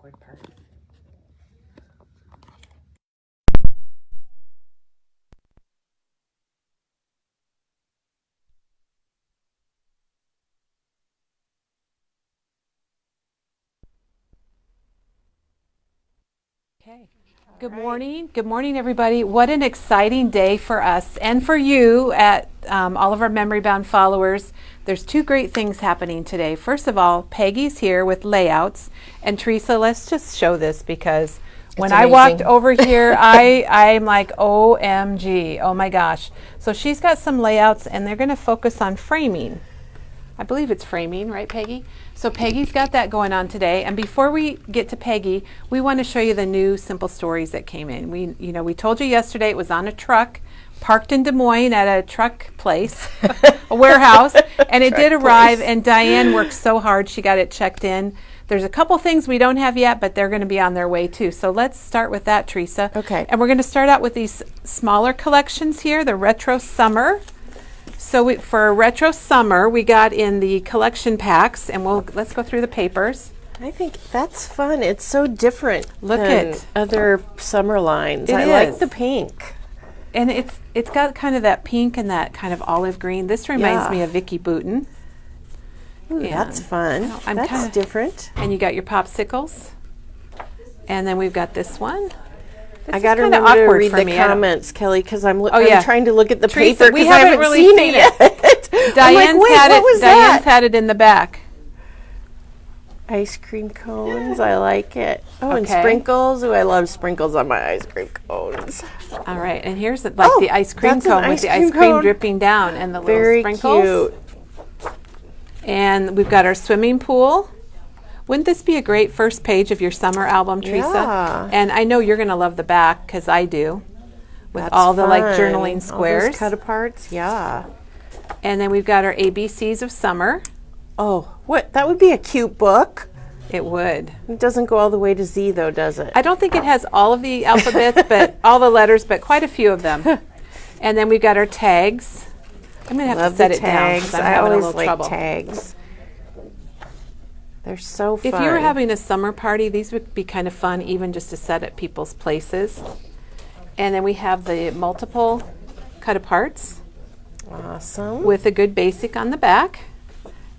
awkward part. Okay. Good morning. Good morning, everybody. What an exciting day for us and for you at all of our Memory Bound followers. There's two great things happening today. First of all, Peggy's here with layouts. And Teresa, let's just show this because when I walked over here, I'm like, OMG, oh my gosh. So she's got some layouts and they're going to focus on framing. I believe it's framing, right, Peggy? So Peggy's got that going on today. And before we get to Peggy, we want to show you the new Simple Stories that came in. We told you yesterday it was on a truck, parked in Des Moines at a truck place, a warehouse, and it did arrive. And Diane worked so hard, she got it checked in. There's a couple things we don't have yet, but they're going to be on their way too. So let's start with that, Teresa. Okay. And we're going to start out with these smaller collections here, the Retro Summer. So for Retro Summer, we got in the collection packs, and let's go through the papers. I think that's fun. It's so different Look than at other summer lines. I like the pink. And it's got kind of that pink and that kind of olive green. This reminds me of Vicky Boutin. Ooh, that's fun. That's different. And you got your popsicles. And then we've got this one. I got to remember to read the comments, Kelly, because I'm trying to look at the paper because I haven't really seen it yet. Diane's had it in the back. Ice cream cones, I like it. Oh, and sprinkles. Oh, I love sprinkles on my ice cream cones. All right, and here's the ice cream cone with the ice cream dripping down and the little sprinkles. Very cute. And we've got our swimming pool. Wouldn't this be a great first page of your summer album, Teresa? Yeah. And I know you're going to love the back because I do, with all the journaling squares. All those cut aparts, yeah. And then we've got our ABCs of summer. Oh, that would be a cute book. It would. It doesn't go all the way to Z though, does it? I don't think it has all of the alphabets, but all the letters, but quite a few of them. And then we've got our tags. I'm going to have to set it down because I'm having a little trouble. Tags. They're so fun. If you were having a summer party, these would be kind of fun even just to set at people's places. And then we have the multiple cut aparts. Awesome. With a good basic on the back.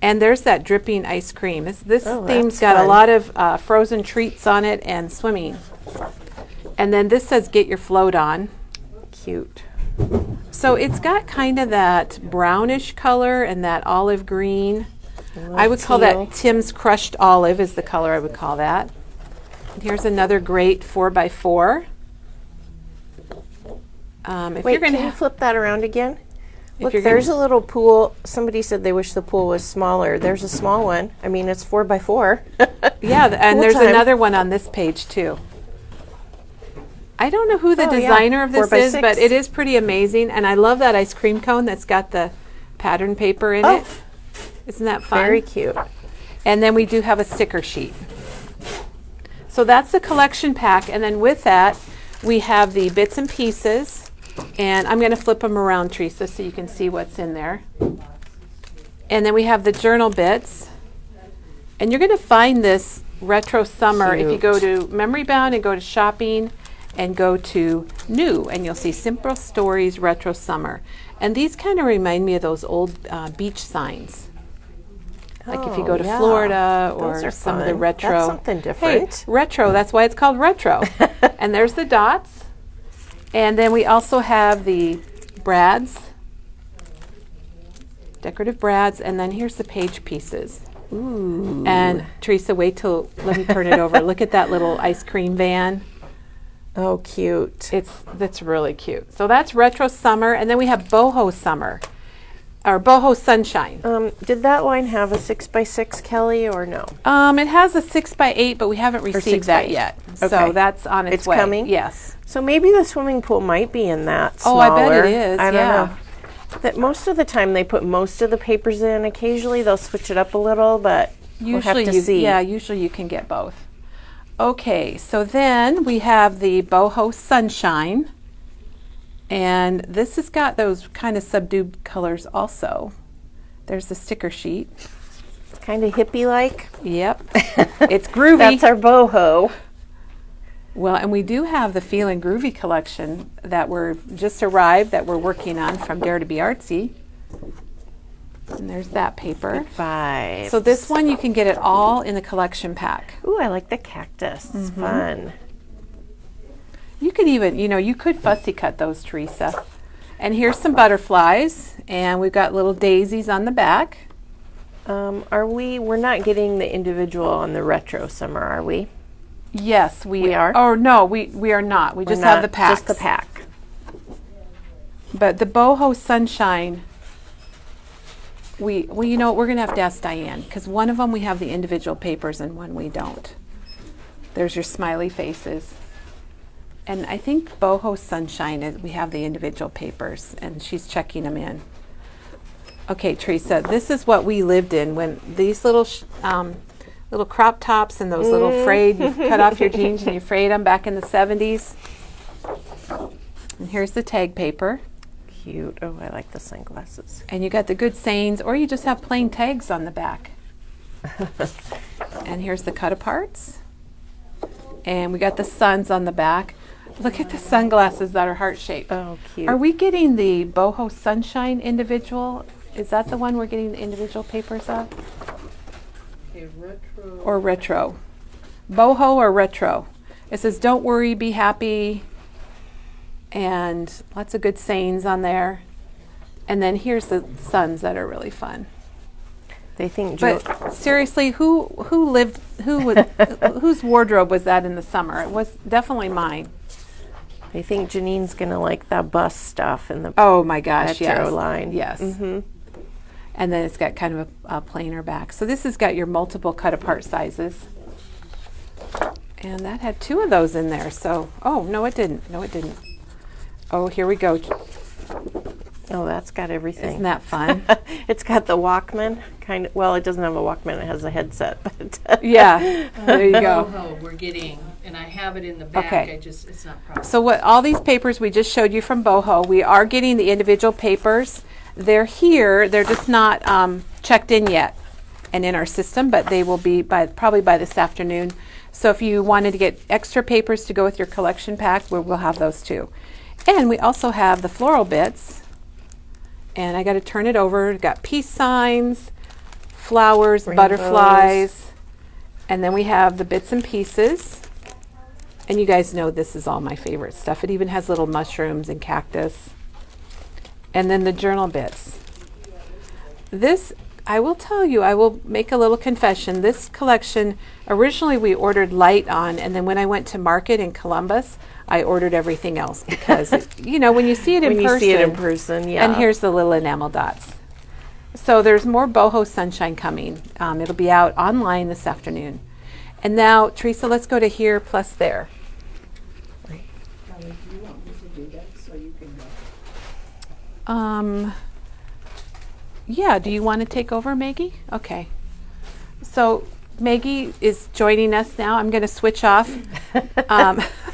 And there's that dripping ice cream. This theme's got a lot of frozen treats on it and swimming. And then this says get your float on. Cute. So it's got kind of that brownish color and that olive green. I would call that Tim's Crushed Olive is the color I would call that. And here's another great 4x4. Wait, can you flip that around again? Look, there's a little pool. Somebody said they wish the pool was smaller. There's a small one. I mean, it's 4x4. Yeah, and there's another one on this page too. I don't know who the designer of this is, but it is pretty amazing. And I love that ice cream cone that's got the pattern paper in it. Isn't that fun? Very cute. And then we do have a sticker sheet. So that's the collection pack. And then with that, we have the bits and pieces. And I'm going to flip them around, Teresa, so you can see what's in there. And then we have the journal bits. And you're going to find this Retro Summer if you go to Memory Bound and go to Shopping and go to New. And you'll see Simple Stories Retro Summer. And these kind of remind me of those old beach signs. Like if you go to Florida or some of the retro. That's something different. Hey, retro, that's why it's called retro. And there's the dots. And then we also have the brads, decorative brads, and then here's the page pieces. Ooh. And Teresa, let me turn it over. Look at that little ice cream van. Oh, cute. That's really cute. So that's Retro Summer, and then we have Boho Summer. Or Boho Sunshine. Did that line have a 6x6, Kelly, or no? It has a 6x8, but we haven't received that yet. Okay. So that's on its way. It's coming? Yes. So maybe the swimming pool might be in that smaller. Oh, I bet it is. I don't know. That most of the time they put most of the papers in. Occasionally they'll switch it up a little, but we'll have to see. Yeah, usually you can get both. Okay, so then we have the Boho Sunshine. And this has got those kind of subdued colors also. There's the sticker sheet. It's kind of hippie-like. Yep. It's groovy. That's our boho. Well, and we do have the Feel and Groovy collection that we're just arrived that we're working on from Dare to Be Artsy. And there's that paper. Good vibes. So this one, you can get it all in the collection pack. Ooh, I like the cactus. It's fun. You could even, you could fussy cut those, Teresa. And here's some butterflies, and we've got little daisies on the back. We're not getting the individual on the retro summer, are we? Yes, we are. Oh, no, we are not. We just have the packs. Just the pack. But the boho sunshine, we're going to have to ask Diane, because one of them we have the individual papers and one we don't. There's your smiley faces. And I think boho sunshine, we have the individual papers, and she's checking them in. Okay, Teresa, this is what we lived in when these little crop tops and those little frayed, you cut off your jeans and you frayed them back in the 70s. And here's the tag paper. Cute. Oh, I like the sunglasses. And you got the good sayings, or you just have plain tags on the back. And here's the cut-aparts. And we got the suns on the back. Look at the sunglasses that are heart-shaped. Oh, cute. Are we getting the boho sunshine individual? Is that the one we're getting the individual papers of? Retro. Or retro? Boho or retro? It says, don't worry, be happy. And lots of good sayings on there. And then here's the suns that are really fun. They think But seriously, whose wardrobe was that in the summer? It was definitely mine. They think Janine's gonna like that bus stuff in the Oh my gosh, retro yes. line. Yes. And then it's got kind of a plainer back. So this has got your multiple cut-apart sizes. And that had 2 of those in there. So, oh, no, it didn't. No, it didn't. Oh, here we go. Oh, that's got everything. Isn't that fun? It's got the Walkman, kind of. Well, it doesn't have a Walkman. It has a headset. But Yeah, there you go. Boho we're getting, and I have it in the back. Okay. It's not proper. So what all these papers we just showed you from boho, we are getting the individual papers. They're here. They're just not checked in yet and in our system, but they will be probably by this afternoon. So if you wanted to get extra papers to go with your collection pack, we'll have those too. And we also have the floral bits. And I got to turn it over. We've got peace signs, flowers, Rainbows. butterflies, and then we have the bits and pieces. And you guys know this is all my favorite stuff. It even has little mushrooms and cactus. And then the journal bits. This, I will tell you, I will make a little confession. This collection, originally we ordered light on, and then when I went to market in Columbus, I ordered everything else because, when you see it in person. when you see it in person, yeah. And here's the little enamel dots. So there's more boho sunshine coming. It'll be out online this afternoon. And now, Teresa, let's go to here plus there. Kelly, do you want me to do that so you can go? Yeah, do you want to take over, Maggie? Okay. So Maggie is joining us now. I'm going to switch off.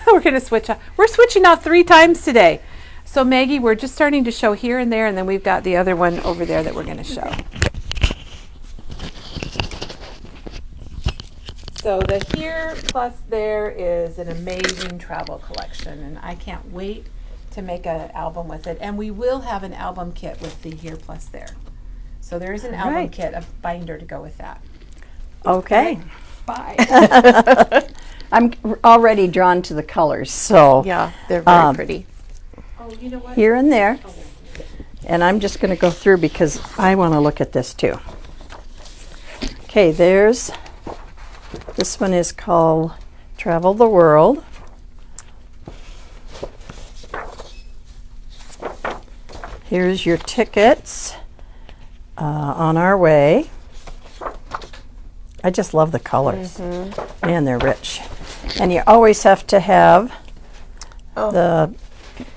We're going to switch off. We're switching off 3 times today. So Maggie, we're just starting to show here and there, and then we've got the other one over there that we're going to show. So the here plus there is an amazing travel collection, and I can't wait to make an album with it. And we will have an album kit with the here plus there. So there is an album right. kit, a binder to go with that. Okay. Bye. I'm already drawn to the colors, so Yeah, they're very pretty. Oh, you know what? here and there. And I'm just going to go through because I want to look at this too. Okay, this one is called Travel the World. Here's your tickets on our way. I just love the colors. Man, they're rich. And you always have to have the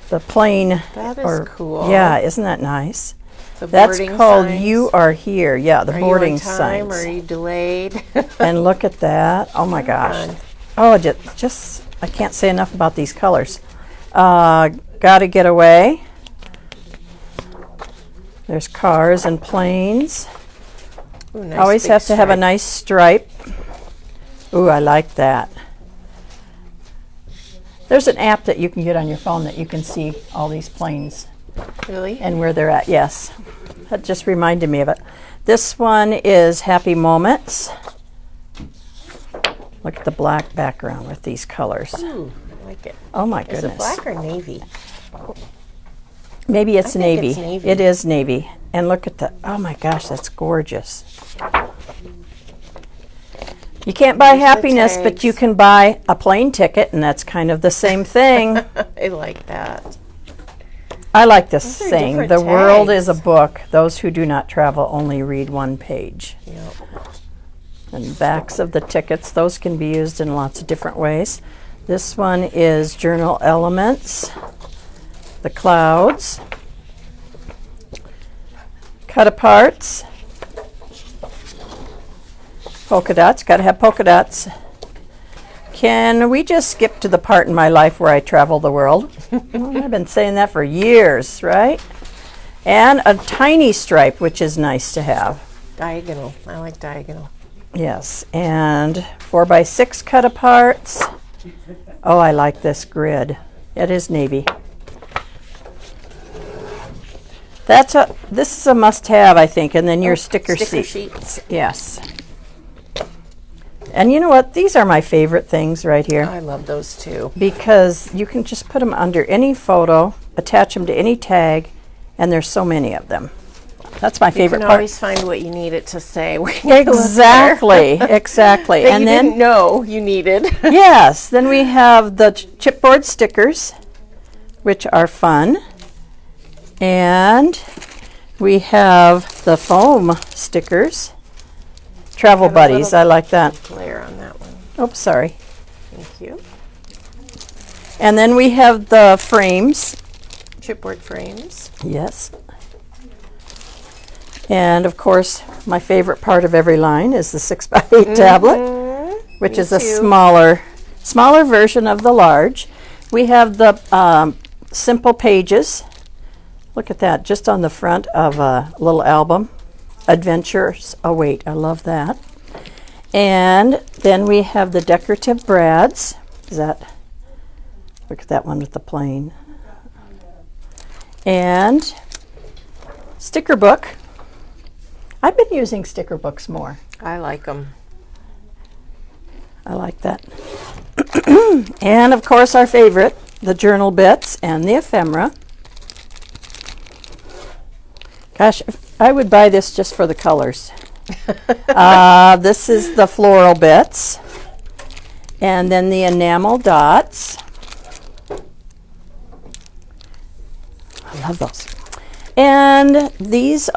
plain. That is cool. Yeah, isn't that nice? The That's boarding called signs. You Are Here. Yeah, the Are boarding you on time? signs. Or are you delayed? And look at that. Oh my gosh. Fun. Oh, just I can't say enough about these colors. Gotta Get Away. There's cars and planes. Ooh, nice Always big have to have a stripe. nice stripe. Ooh, I like that. There's an app that you can get on your phone that you can see all these planes Really? and where they're at. Yes, that just reminded me of it. This one is Happy Moments. Look at the black background with these colors. Ooh, I like it. Oh my Is goodness. it black or navy? Maybe it's I think navy. it's navy. It is navy. And look at the, oh my gosh, that's gorgeous. You can't buy There's the happiness, but you tags. can buy a plane ticket, and that's kind of the same thing. I like that. I like this Those are saying, different the world is a tags. book. Those who do not travel only read one page. Yep. And backs of the tickets, those can be used in lots of different ways. This one is Journal Elements, the clouds, cut aparts, polka dots, got to have polka dots. Can we just skip to the part in my life where I travel the world? Well, I've been saying that for years, right? And a tiny stripe, which is nice to have. Diagonal. I like diagonal. Yes, and 4x6 cut aparts. Oh, I like this grid. It is navy. This is a must-have, I think, and then your sticker sheets. Yes. And you know what? These are my favorite things right here I love those too. because you can just put them under any photo, attach them to any tag, and there's so many of them. That's my You favorite can part. always find what you need it to say. when you look there. Exactly, exactly. That And you then didn't know you needed. yes, then we have the chipboard stickers, which are fun. And we have the foam stickers. Travel Got a buddies, little I like that. Glare on that one. Oops, sorry. Thank you. And then we have the frames. Chipboard frames. Yes. And of course, my favorite part of every line is the 6x8 tablet, which Me is a too. smaller version of the large. We have the simple pages. Look at that, just on the front of a little album. Adventures await. I love that. And then we have the decorative brads. Look at that one with the plane. And sticker book. I've been using sticker books more. I like them. I like that. And of course our favorite, the journal bits and the ephemera. Gosh, I would buy this just for the colors. This is the floral bits. And then the enamel dots. I love those. And these these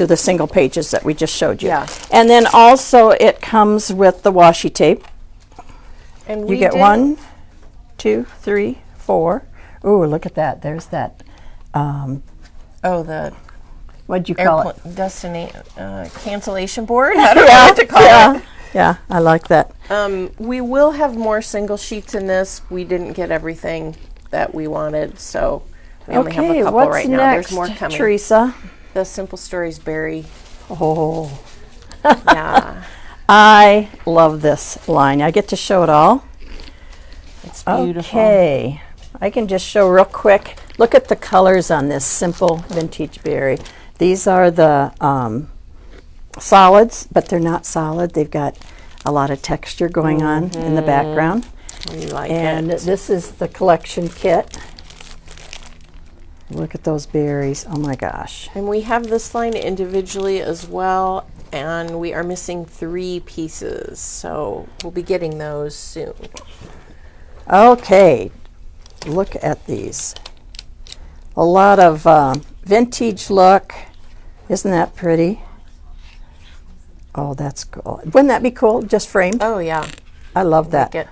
are the single pages that we just showed you. Yeah. And then also it comes with the washi tape. And You get 1, 2, 3, 4. Ooh, look at that. There's that. The What'd you call it? airplane destination cancellation board. I don't know what to call it. Yeah, I like that. We will have more single sheets in this. We didn't get everything that we wanted, so we only have a couple what's right now. next, There's more coming. Teresa? The Simple Stories berry. Oh, Yeah, I love this line. I get to show it all. it's beautiful. Okay, I can just show real quick. Look at the colors on this simple vintage berry. These are the solids, but they're not solid. They've got a lot of texture going on in the background. We like And it. this is the collection kit. Look at those berries. Oh my gosh. And we have this line individually as well, and we are missing 3 pieces, so we'll be getting those soon. Okay, look at these. A lot of vintage look. Isn't that pretty? Oh, that's cool. Wouldn't that be cool? Just framed? Oh yeah, I love that. like it.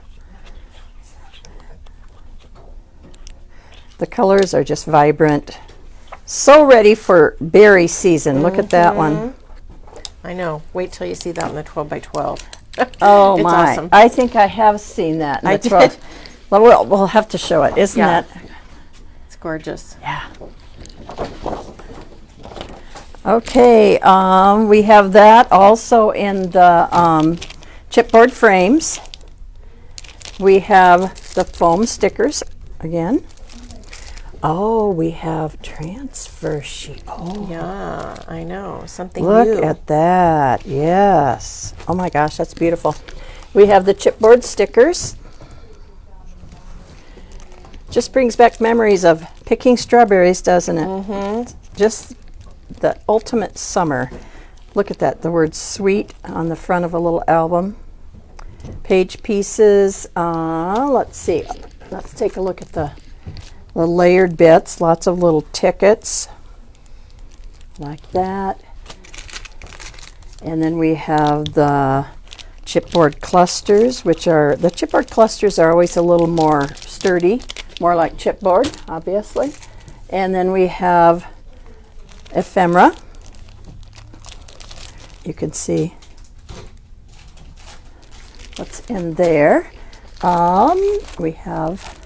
The colors are just vibrant. So ready for berry season. Look at that one. I know. Wait till you see that in the 12 by 12. Oh It's my. awesome. I think I have seen that. In I the 12. did. Well, we'll have to show it. Isn't Yeah. that? It's gorgeous. Yeah. Okay, we have that also in the chipboard frames. We have the foam stickers again. Oh, we have transfer sheet. Oh, Yeah, I know. Something look new. at that. Yes. Oh my gosh, that's beautiful. We have the chipboard stickers. Just brings back memories of picking strawberries, doesn't it? Mm-hmm. Just the ultimate summer. Look at that, the word sweet on the front of a little album. Page pieces. Let's see. Let's take a look at the layered bits. Lots of little tickets like that. And then we have the chipboard clusters, which are, the chipboard clusters are always a little more sturdy, more like chipboard, obviously. And then we have ephemera. You can see what's in there. We have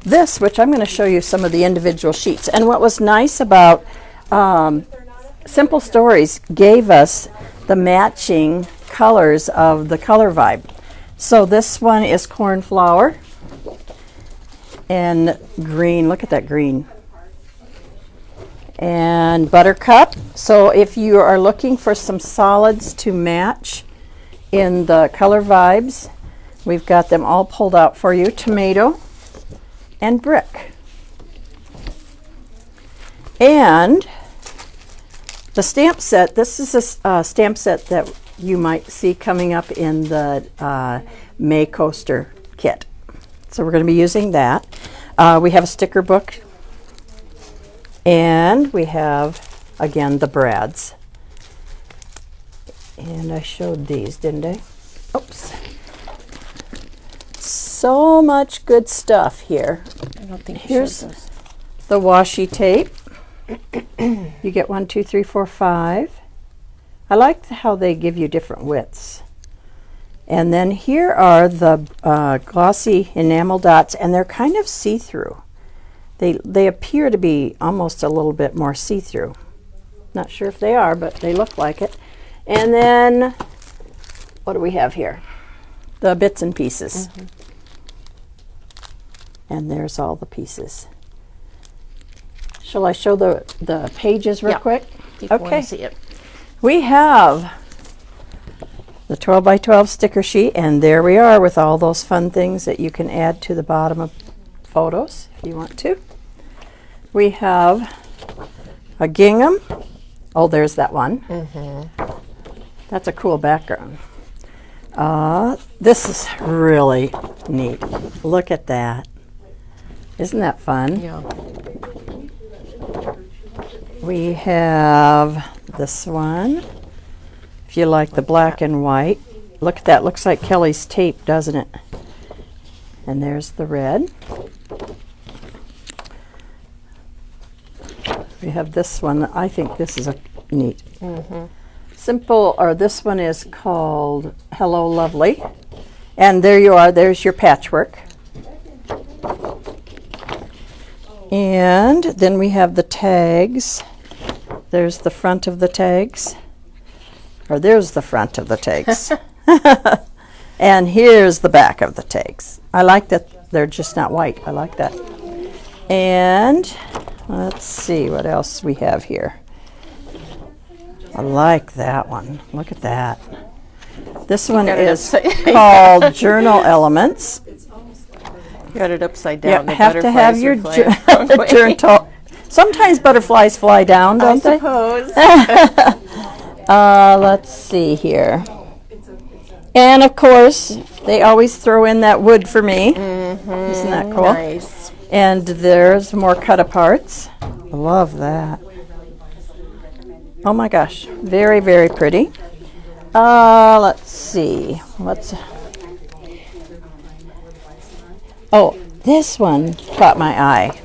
this, which I'm going to show you some of the individual sheets. And what was nice about Simple Stories gave us the matching colors of the color vibe. So this one is cornflower and green. Look at that green. And buttercup. So if you are looking for some solids to match in the color vibes, we've got them all pulled out for you. Tomato and brick. And the stamp set, this is a stamp set that you might see coming up in the May coaster kit. So we're going to be using that. We have a sticker book. And we have, again, the brads. And I showed these, didn't I? Oops. So much good stuff here. I don't think Here's you showed those. the washi tape. You get 1, 2, 3, 4, 5. I like how they give you different widths. And then here are the glossy enamel dots, and they're kind of see-through. They appear to be almost a little bit more see-through. Not sure if they are, but they look like it. And then, what do we have here? The bits and pieces. Mm-hmm. And there's all the pieces. Shall I show the pages real Yeah. quick? People Okay. want to see it. We have the 12 by 12 sticker sheet, and there we are with all those fun things that you can add to the bottom of photos if you want to. We have a gingham. Oh, there's that one. Mm-hmm. That's a cool background. This is really neat. Look at that. Isn't that fun? Yeah. We have this one. If you like the black and white. Look at that. Looks like Kelly's tape, doesn't it? And there's the red. We have this one. I think this is a neat. Mm-hmm. Simple, or this one is called Hello Lovely. And there you are. There's your patchwork. And then we have the tags. There's the front of the tags. Or there's the front of the tags. And here's the back of the tags. I like that they're just not white. I like that. And let's see what else we have here. I like that one. Look at that. This one got it is upside- called Journal Elements. You got it upside You down. The have to have butterflies your are flying the wrong way. journal. Sometimes butterflies fly down, I don't they? suppose. Let's see here. And of course, they always throw in that wood for me. Mm-hmm. Isn't that cool? Nice. And there's more cut-aparts. I love that. Oh my gosh, very, very pretty. Let's see. Oh, this one caught my eye.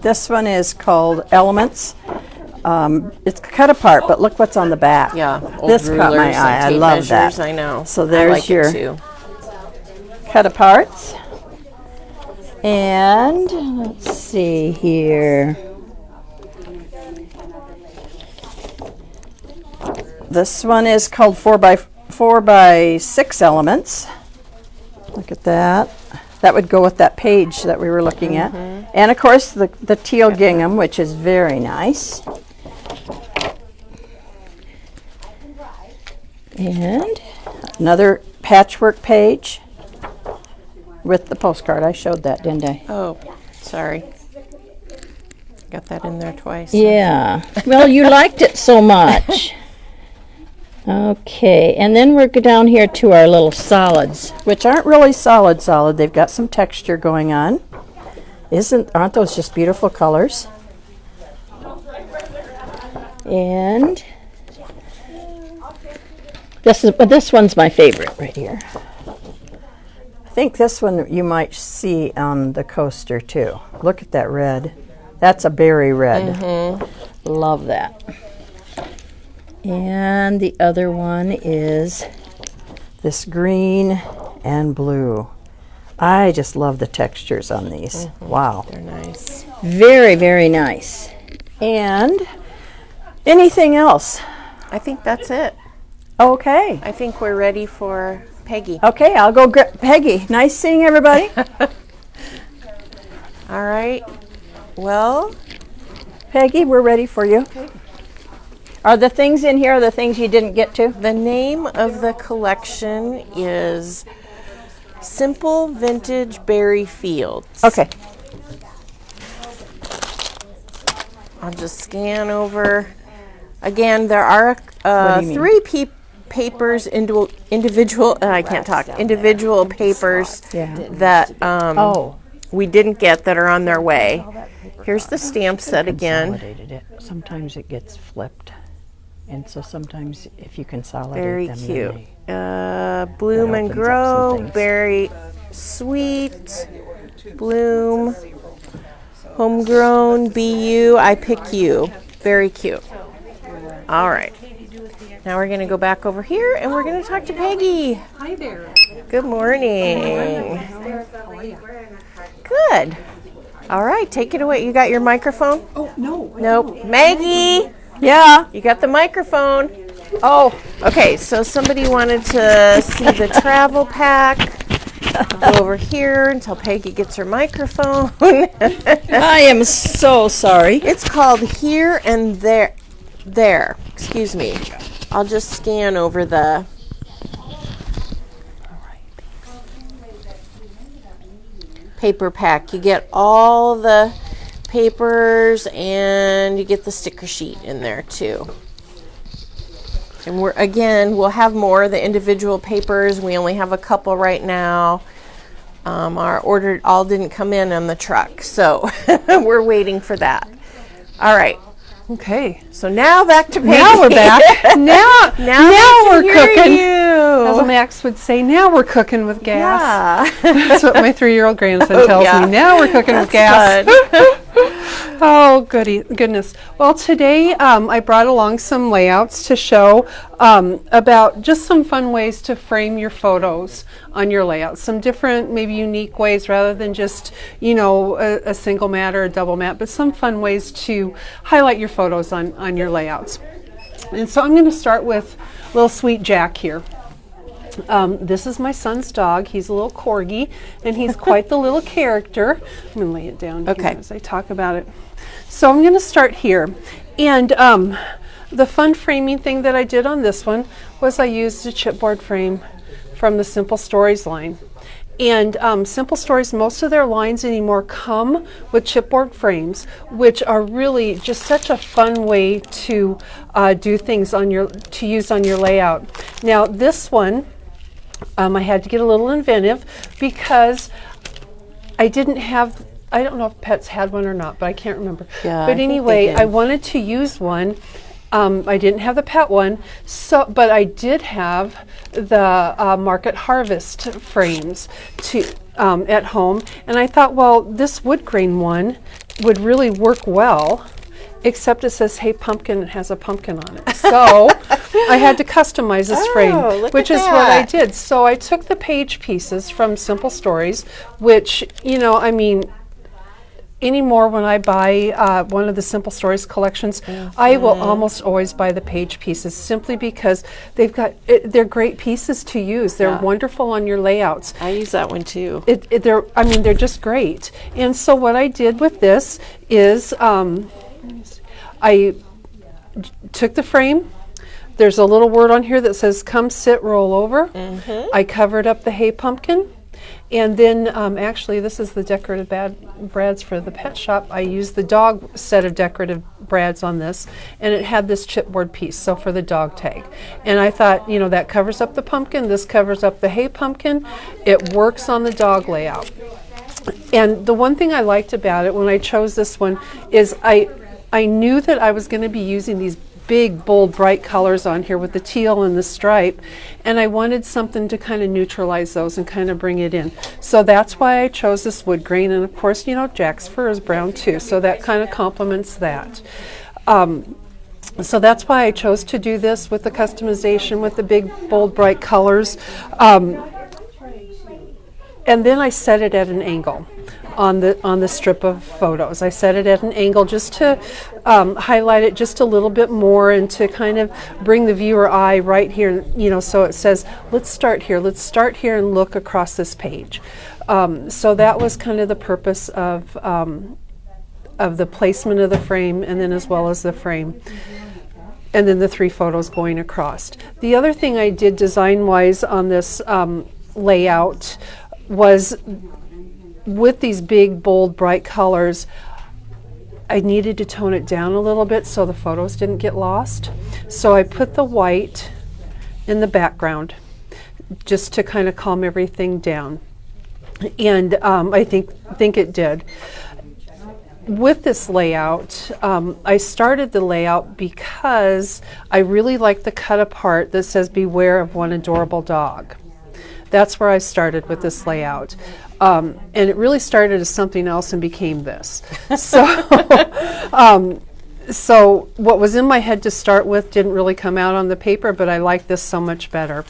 This one is called Elements. It's cut apart, but look what's on the back. Yeah. Old This caught my rulers eye. and I tape love that. measures, I know. So I there's like your it too. cut aparts. And let's see here. This one is called 4x6 elements. Look at that. That would go with that page that we were looking at. And of course the teal gingham, which is very nice. And another patchwork page with the postcard. I showed that, didn't I? Oh, sorry. Got that in there twice. Yeah. Well, you liked it so much. Okay, and then we're down here to our little solids, which aren't really solid. They've got some texture going on. Aren't those just beautiful colors? And this one's my favorite right here. I think this one you might see on the coaster too. Look at that red. That's a berry red. Love that. And the other one is this green and blue. I just love the textures on these. Wow. They're nice. Very, very nice. And anything else? I think that's it. Okay. I think we're ready for Peggy. Okay, I'll go grab Peggy. Nice seeing everybody. All right. Well, Peggy, we're ready for you. Okay. Are the things in here the things you didn't get to? the name of the collection is Simple Vintage Berry Fields. Okay. I'll just scan over. Again, there are What do you mean? 3 papers into individual. I can't talk. Individual papers that we didn't get that are on their way. Here's the stamp set again. It. Sometimes it gets flipped, and so sometimes if you consolidate Very them, cute. then Bloom That and opens up some Grow, things. Berry Sweet, Bloom, Homegrown, BU, I Pick You. Very cute. All right. Now we're going to go back over here and we're going to talk to Peggy. Hi there. Good morning. Good. All right, take it away. You got your microphone? Oh, no. Nope. Maggie, Yeah. you got the microphone. Oh, Okay, so somebody wanted to see the travel pack. Go over here until Peggy gets her microphone. I am so sorry. It's called Here and There. There. Excuse me. I'll just scan over the. Paper pack. You get all the papers and you get the sticker sheet in there too. And we'll have more of the individual papers. We only have a couple right now. Our order all didn't come in on the truck, so we're waiting for that. All right. Okay. So now back to Peggy. Now we're back. now we're cooking. As You. Max would say, now we're cooking with gas. Yeah. That's what my 3-year-old grandson tells yeah. me. Now we're cooking with gas. Fun. Oh, goodness. Well, today I brought along some layouts to show about just some fun ways to frame your photos on your layouts. Some different, maybe unique ways rather than just, a single mat or a double mat, but some fun ways to highlight your photos on your layouts. And so I'm going to start with little sweet Jack here. This is my son's dog. He's a little corgi, and he's quite the little character. I'm going to lay it down here as I talk about it. So I'm going to start here. And the fun framing thing that I did on this one was I used a chipboard frame from the Simple Stories line. And Simple Stories, most of their lines anymore come with chipboard frames, which are really just such a fun way to do things to use on your layout. Now this one, I had to get a little inventive because I don't know if Pets had one or not, but I can't remember. Yeah, but anyway, I wanted to use one. I didn't have the pet one, but I did have the Market Harvest frames at home, and I thought, well, this wood grain one would really work well, except it says, "Hey Pumpkin," it has a pumpkin on it. So I had to customize this frame, which is what I did. So I took the page pieces from Simple Stories, which, anymore when I buy one of the Simple Stories collections, I will almost always buy the page pieces simply because they're great pieces to use. They're wonderful on your layouts. I use that one too. They're just great. And so what I did with this is I took the frame. There's a little word on here that says "Come sit, roll over." I covered up the hay pumpkin, and then actually this is the decorative brads for the pet shop. I used the dog set of decorative brads on this, and it had this chipboard piece, so for the dog tag. And I thought, that covers up the pumpkin. This covers up the hay pumpkin. It works on the dog layout. And the one thing I liked about it when I chose this one is I knew that I was going to be using these big, bold, bright colors on here with the teal and the stripe, and I wanted something to kind of neutralize those and kind of bring it in. So that's why I chose this wood grain, and of course, Jack's fur is brown too, so that kind of complements that. So that's why I chose to do this with the customization with the big, bold, bright colors. And then I set it at an angle on the strip of photos. I set it at an angle just to highlight it just a little bit more and to kind of bring the viewer eye right here, so it says, let's start here and look across this page. So that was kind of the purpose of the placement of the frame, and then as well as the frame. And then the 3 photos going across. The other thing I did design-wise on this layout was with these big, bold, bright colors, I needed to tone it down a little bit so the photos didn't get lost. So I put the white in the background just to kind of calm everything down. And I think it did. With this layout, I started the layout because I really like the cut apart that says "Beware of one adorable dog." That's where I started with this layout. And it really started as something else and became this. So what was in my head to start with didn't really come out on the paper, but I like this so much better.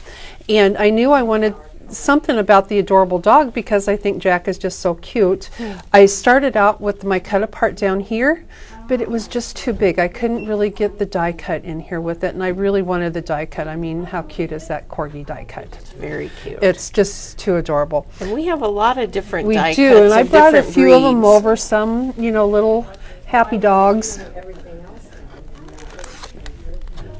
And I knew I wanted something about the adorable dog because I think Jack is just so cute. I started out with my cut apart down here, but it was just too big. I couldn't really get the die cut in here with it, and I really wanted the die cut. I mean, how cute is that corgi die cut? It's very cute. It's just too adorable. And we have a lot of different die cuts. We do, and I brought a different few of them breeds. over, some, little happy dogs.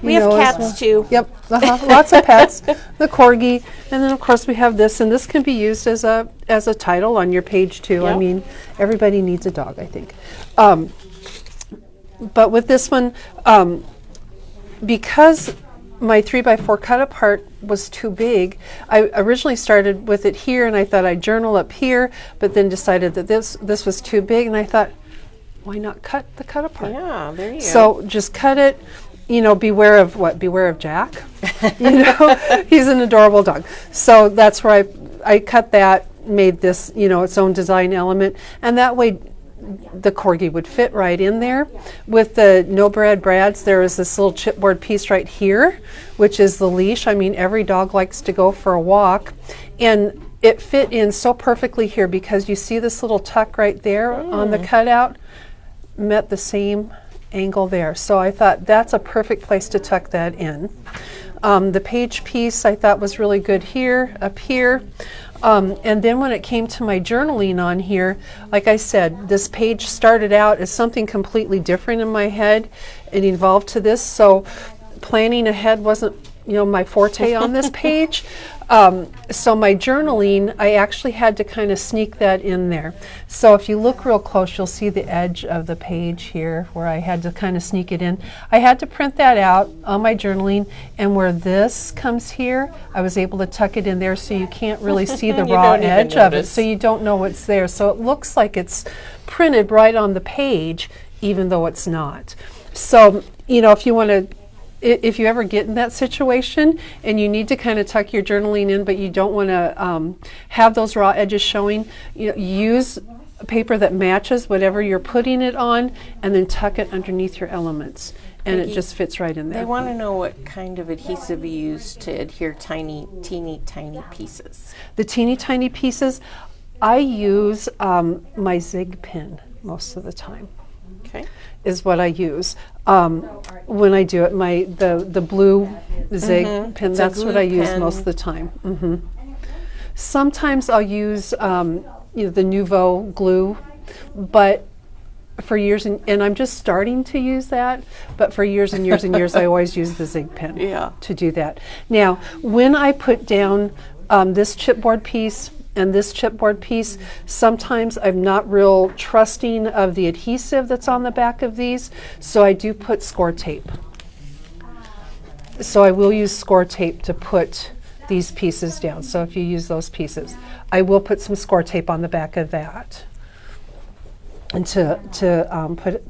We have cats too. Yep, lots of pets. The corgi, and then of course we have this, and this can be used as a title on your page too. Yep. I mean, everybody needs a dog, I think. But with this one, because my 3x4 cut apart was too big, I originally started with it here, and I thought I'd journal up here, but then decided that this was too big, and I thought, why not cut the cut apart? Yeah, there you go. So just cut it. Beware of what? Beware of Jack. He's an adorable dog. So that's where I cut that, made this, its own design element, and that way the corgi would fit right in there. With the no brad brads, there is this little chipboard piece right here, which is the leash. I mean, every dog likes to go for a walk, and it fit in so perfectly here because you see this little tuck right there on the cutout, met the same angle there. So I thought that's a perfect place to tuck that in. The page piece I thought was really good here, up here. And then when it came to my journaling on here, like I said, this page started out as something completely different in my head. It evolved to this, so planning ahead wasn't my forte on this page. So my journaling, I actually had to kind of sneak that in there. So if you look real close, you'll see the edge of the page here where I had to kind of sneak it in. I had to print that out on my journaling, and where this comes here, I was able to tuck it in there so you can't really see the raw edge of it, so you don't know what's there. So it looks like it's printed right on the page, even though it's not. So, if you want to, if you ever get in that situation and you need to kind of tuck your journaling in, but you don't want to have those raw edges showing, use paper that matches whatever you're putting it on, and then tuck it underneath your elements, and Peggy, it just fits right in there. They want to know what kind of adhesive you use to adhere teeny tiny pieces. The teeny tiny pieces, I use my Zig pin. most of the time. Okay. Is what I use. When I do it, the blue zig pen, It's a that's what glue I use pen. most of the time. Sometimes I'll use the Nouveau glue, but for years, and I'm just starting to use that, but for years and years and years, I always use the zig pen to do that. Now, when I put down this chipboard piece and this chipboard piece, sometimes I'm not real trusting of the adhesive that's on the back of these, so I do put score tape. So I will use score tape to put these pieces down. So if you use those pieces, I will put some score tape on the back of that. And to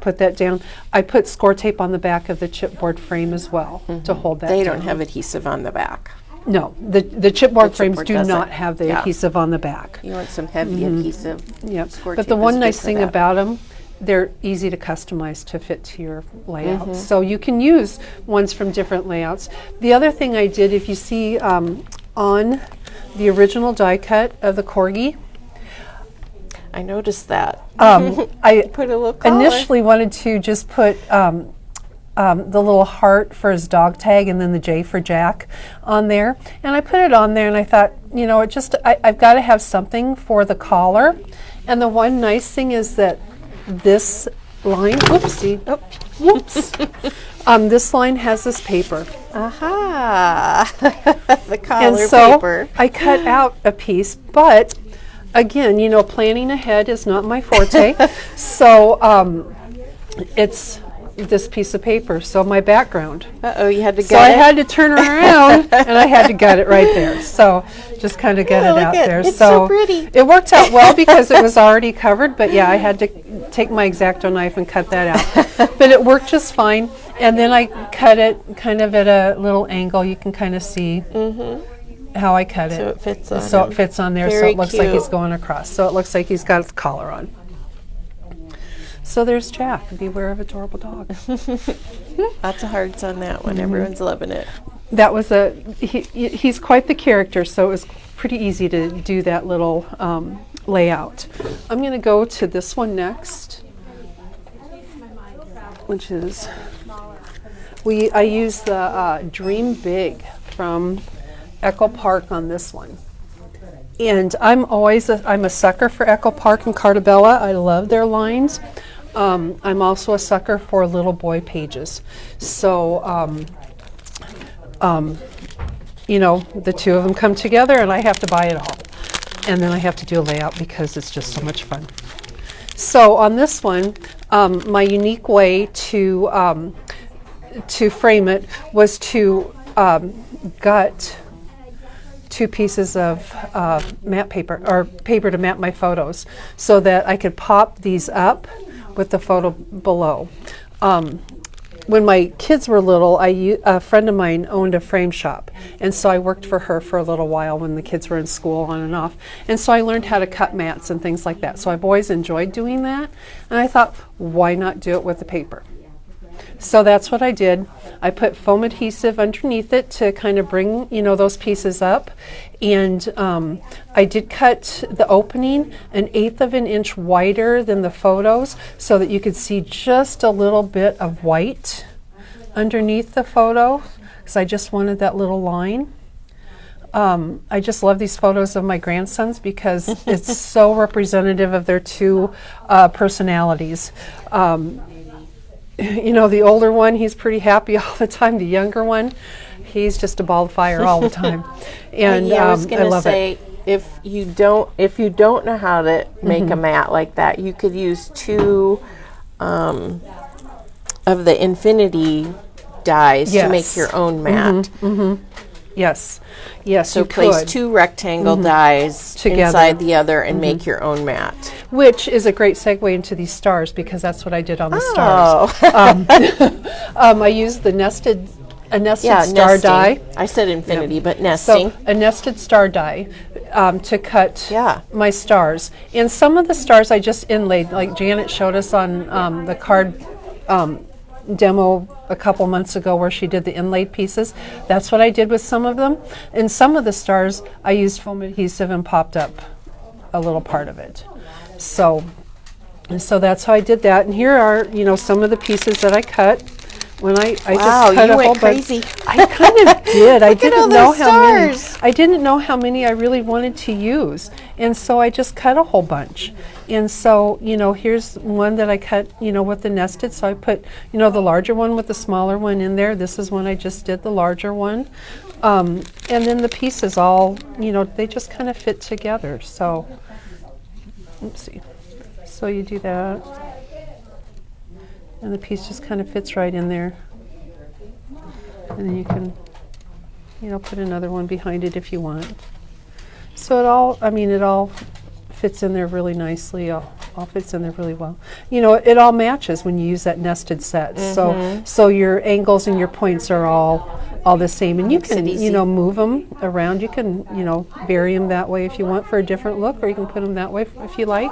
put that down, I put score tape on the back of the chipboard frame as well to hold that They down. don't have adhesive on the back. No, the chipboard frames chipboard do doesn't. not have the Yeah. adhesive on the back. You want some heavy adhesive. Yep. Score But the tape one is nice good for thing that. about them, they're easy to customize to fit to your layout. So you can use ones from different layouts. The other thing I did, if you see on the original die cut of the Corgi, I noticed that. I Put a little collar. initially wanted to just put the little heart for his dog tag and then the J for Jack on there. And I put it on there and I thought, you know, I've got to have something for the collar. And the one nice thing is that this line, whoopsie, whoops, this line has this paper. Aha! The collar And so paper. I cut out a piece, but again, you know, planning ahead is not my forte. So it's this piece of paper, so my background. Uh-oh, you had to So gut I it? had to turn around and I had to gut it right there. So just kind of gut Oh, it look out at- there. it's so pretty. It worked out well because it was already covered, but yeah, I had to take my X-Acto knife and cut that out. But it worked just fine. And then I cut it kind of at a little angle. You can kind of see how I cut it. So it fits on So him. it fits on there, so Very it looks like he's cute. going across. So it looks like he's got the collar on. So there's Jack. Beware of adorable dog. Lots of hearts on that one. Everyone's loving it. That was he's quite the character, so it was pretty easy to do that little layout. I'm going to go to this one next, which is I use the Dream Big from Echo Park on this one. And I'm a sucker for Echo Park and Cartabella. I love their lines. I'm also a sucker for little boy pages. So, you know, the two of them come together and I have to buy it all. And then I have to do a layout because it's just so much fun. So on this one, my unique way to frame it was to gut two pieces of matte paper, or paper to map my photos, so that I could pop these up with the photo below. When my kids were little, a friend of mine owned a frame shop, and so I worked for her for a little while when the kids were in school on and off, and so I learned how to cut mats and things like that. So I've always enjoyed doing that, and I thought, why not do it with the paper? So that's what I did. I put foam adhesive underneath it to kind of bring, you know, those pieces up. And I did cut the opening 1/8 of an inch wider than the photos so that you could see just a little bit of white underneath the photo, because I just wanted that little line. I just love these photos of my grandsons because it's so representative of their two personalities. You know, the older one, he's pretty happy all the time. The younger one, he's just a ball of fire all the time. And yeah, I was I gonna love say, it. if you don't know how to make a mat like that, you could use two of the infinity dies to make Yes. your own mat. Yes, yes, So you place could. two rectangle dies Together. inside the other and make your own mat. Which is a great segue into these stars, because that's what I did on the Oh. stars. I used a nested Yeah, star nesting. die. I said infinity, but So nesting. a nested star die to cut Yeah. my stars. And some of the stars I just inlaid, like Janet showed us on the card demo a couple months ago where she did the inlaid pieces. That's what I did with some of them. And some of the stars I used foam adhesive and popped up a little part of it. So And so that's how I did that. And here are, some of the pieces that I cut. When I Wow, just cut you a went whole crazy. I kind of did. I Look at all didn't know those how many. stars. I didn't know how many I really wanted to use, and so I just cut a whole bunch. And so, here's one that I cut, with the nested. So I put, the larger one with the smaller one in there. This is when I just did the larger one, and then the pieces all, they just kind of fit together. So, let's see. So you do that. And the piece just kind of fits right in there. And then you can, put another one behind it if you want. So it all fits in there really nicely. All fits in there really well. It all matches when you use that nested set. So your angles and your points are all the same. And you can, move them around. You can, vary them that way if you want for a different look, or you can put them that way if you like.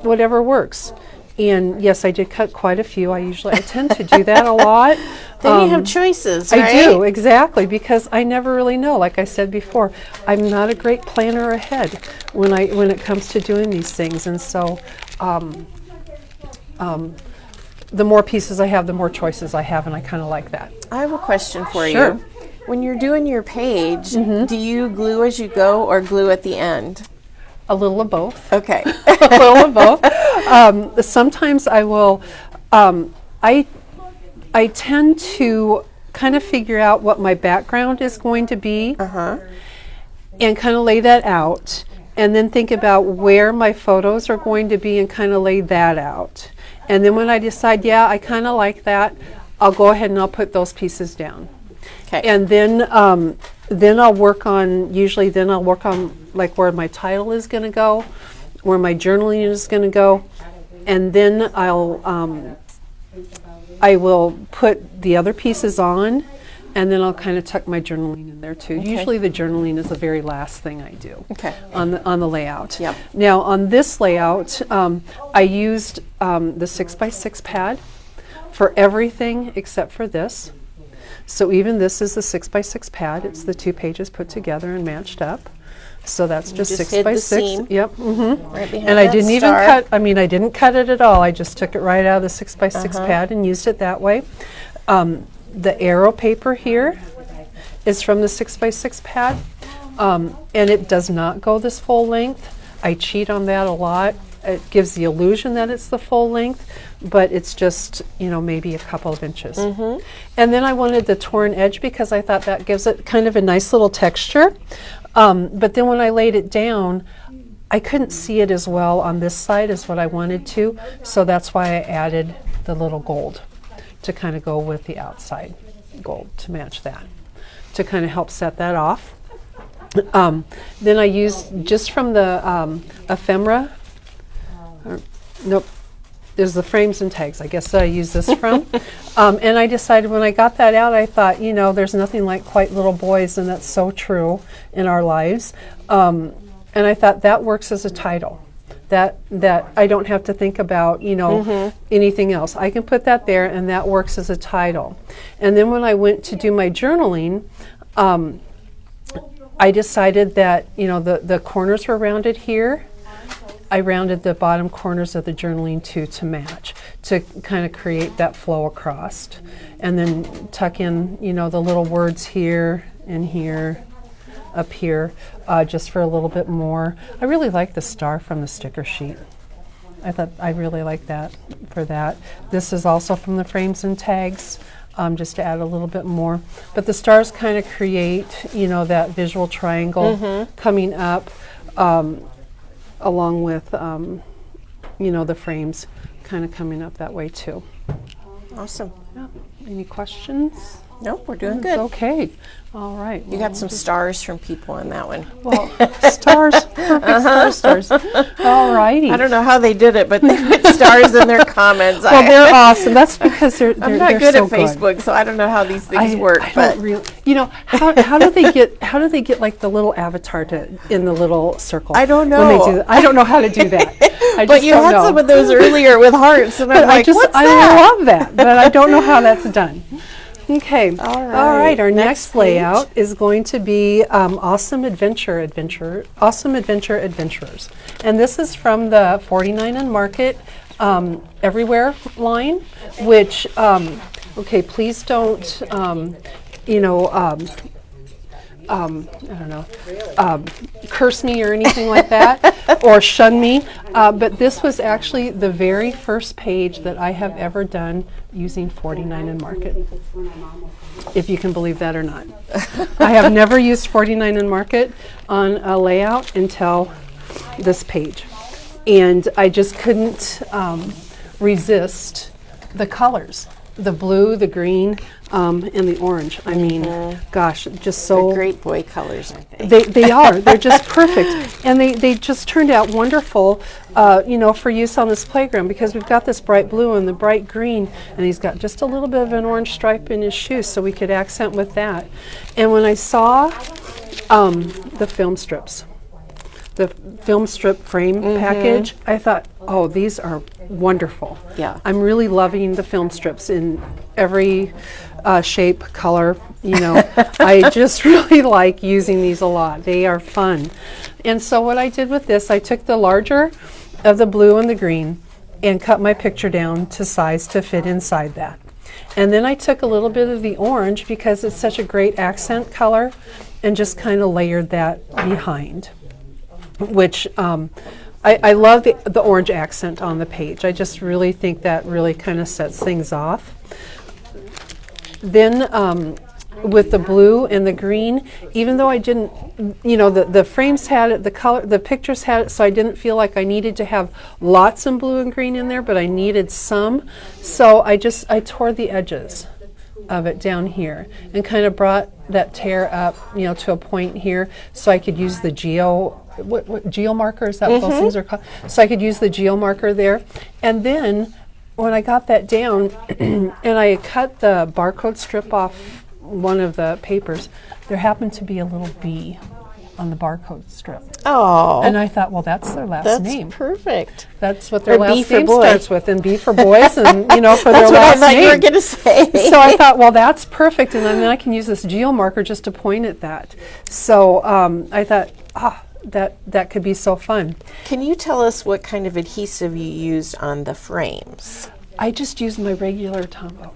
Whatever works. And yes, I did cut quite a few. I tend to do that a lot. Then you have choices, right? I do, exactly, because I never really know. Like I said before, I'm not a great planner ahead when it comes to doing these things. And so the more pieces I have, the more choices I have, and I kind of like that. I have a question for Sure. you. When you're doing your page, do you glue as you go or glue at the end? A little of both. Okay. A little of both. Sometimes I will. I tend to kind of figure out what my background is going to be, and kind of lay that out, and then think about where my photos are going to be, and kind of lay that out. And then when I decide, yeah, I kind of like that, I'll go ahead and I'll put those pieces down. Okay. And then I'll work on, like where my title is going to go, where my journaling is going to go, and then I will put the other pieces on, and then I'll kind of tuck my journaling in there too. Okay. Usually the journaling is the very last thing I do. Okay. On the layout. Yep. Now on this layout, I used the 6x6 pad for everything except for this. So even this is the 6x6 pad. It's the 2 pages put together and matched up. So that's just just 6 hid by the 6. seam. Yep. Right behind And I that didn't even star. cut. I didn't cut it at all. I just took it right out of the 6x6 pad and used it that way. The arrow paper here is from the 6x6 pad, and it does not go this full length. I cheat on that a lot. It gives the illusion that it's the full length, but it's just, maybe a couple of inches. And then I wanted the torn edge because I thought that gives it kind of a nice little texture. But then when I laid it down, I couldn't see it as well on this side as what I wanted to, so that's why I added the little gold to kind of go with the outside gold to match that, to kind of help set that off. Then I used just from the ephemera. Nope, there's the frames and tags, I guess, that I use this from. And I decided when I got that out, I thought, there's nothing like quite little boys, and that's so true in our lives. And I thought that works as a title. That I don't have to think about, anything else. I can put that there, and that works as a title. And then when I went to do my journaling, I decided that, the corners were rounded here. I rounded the bottom corners of the journaling too to match, to kind of create that flow across. And then tuck in, the little words here and here, up here, just for a little bit more. I really like the star from the sticker sheet. I really like that for that. This is also from the frames and tags, just to add a little bit more. But the stars kind of create, that visual triangle coming up, along with, the frames kind of coming up that way too. Awesome. Yeah. Any questions? Nope, we're doing good. Okay. All right. You got some stars from people in that one. Well, stars, perfect stars. All righty. I don't know how they did it, but they put stars in their comments. Well, they're awesome. That's because they're I'm not they're good so at Facebook, so I don't know how these things work. I but don't really, how do they get like the little avatar in the little circle? I don't When they know. do that. I don't know how to do that. I but just you don't had know. some of those earlier with hearts, and I'm like, what's that? I love that, but I don't know how that's done. Okay. All All right. Our next next layout is going to be Awesome Adventure Adventurers. And this is from the 49 and Market Everywhere line, which, okay, please don't, I don't know, curse me or anything like that, or shun me. But this was actually the very first page that I have ever done using 49 and Market, if you can believe that or not. I have never used 49 and Market on a layout until this page. And I just couldn't resist the colors. The blue, the green, and the orange. I mean, gosh, just so... They're great boy colors, I think. They are. They're just perfect. And they just turned out wonderful, for use on this playground, because we've got this bright blue and the bright green, and he's got just a little bit of an orange stripe in his shoes, so we could accent with that. And when I saw the film strips, the film strip frame package, I thought, oh, these are wonderful. Yeah. I'm really loving the film strips in every shape, color, I just really like using these a lot. They are fun. And so what I did with this, I took the larger of the blue and the green and cut my picture down to size to fit inside that. And then I took a little bit of the orange because it's such a great accent color and just kind of layered that behind, which I love the orange accent on the page. I just really think that really kind of sets things off. Then with the blue and the green, even though I didn't, the frames had it, the color, the pictures had it, so I didn't feel like I needed to have lots of blue and green in there, but I needed some. So I tore the edges of it down here and kind of brought that tear up, to a point here, so I could use the what geo marker, is that what those things are called? So I could use the geo marker there. And then when I got that down and I cut the barcode strip off one of the papers, there happened to be a little B on the barcode strip. Oh. And I thought, well, that's their last name. That's perfect. That's what their Or B last for name boy. starts with, and B for boys, and for That's their what I last thought name. you were going to say. So I thought, well, that's perfect, and then I can use this geo marker just to point at that. So I thought, that could be so fun. Can you tell us what kind of adhesive you used on the frames? I just used my regular Tombow.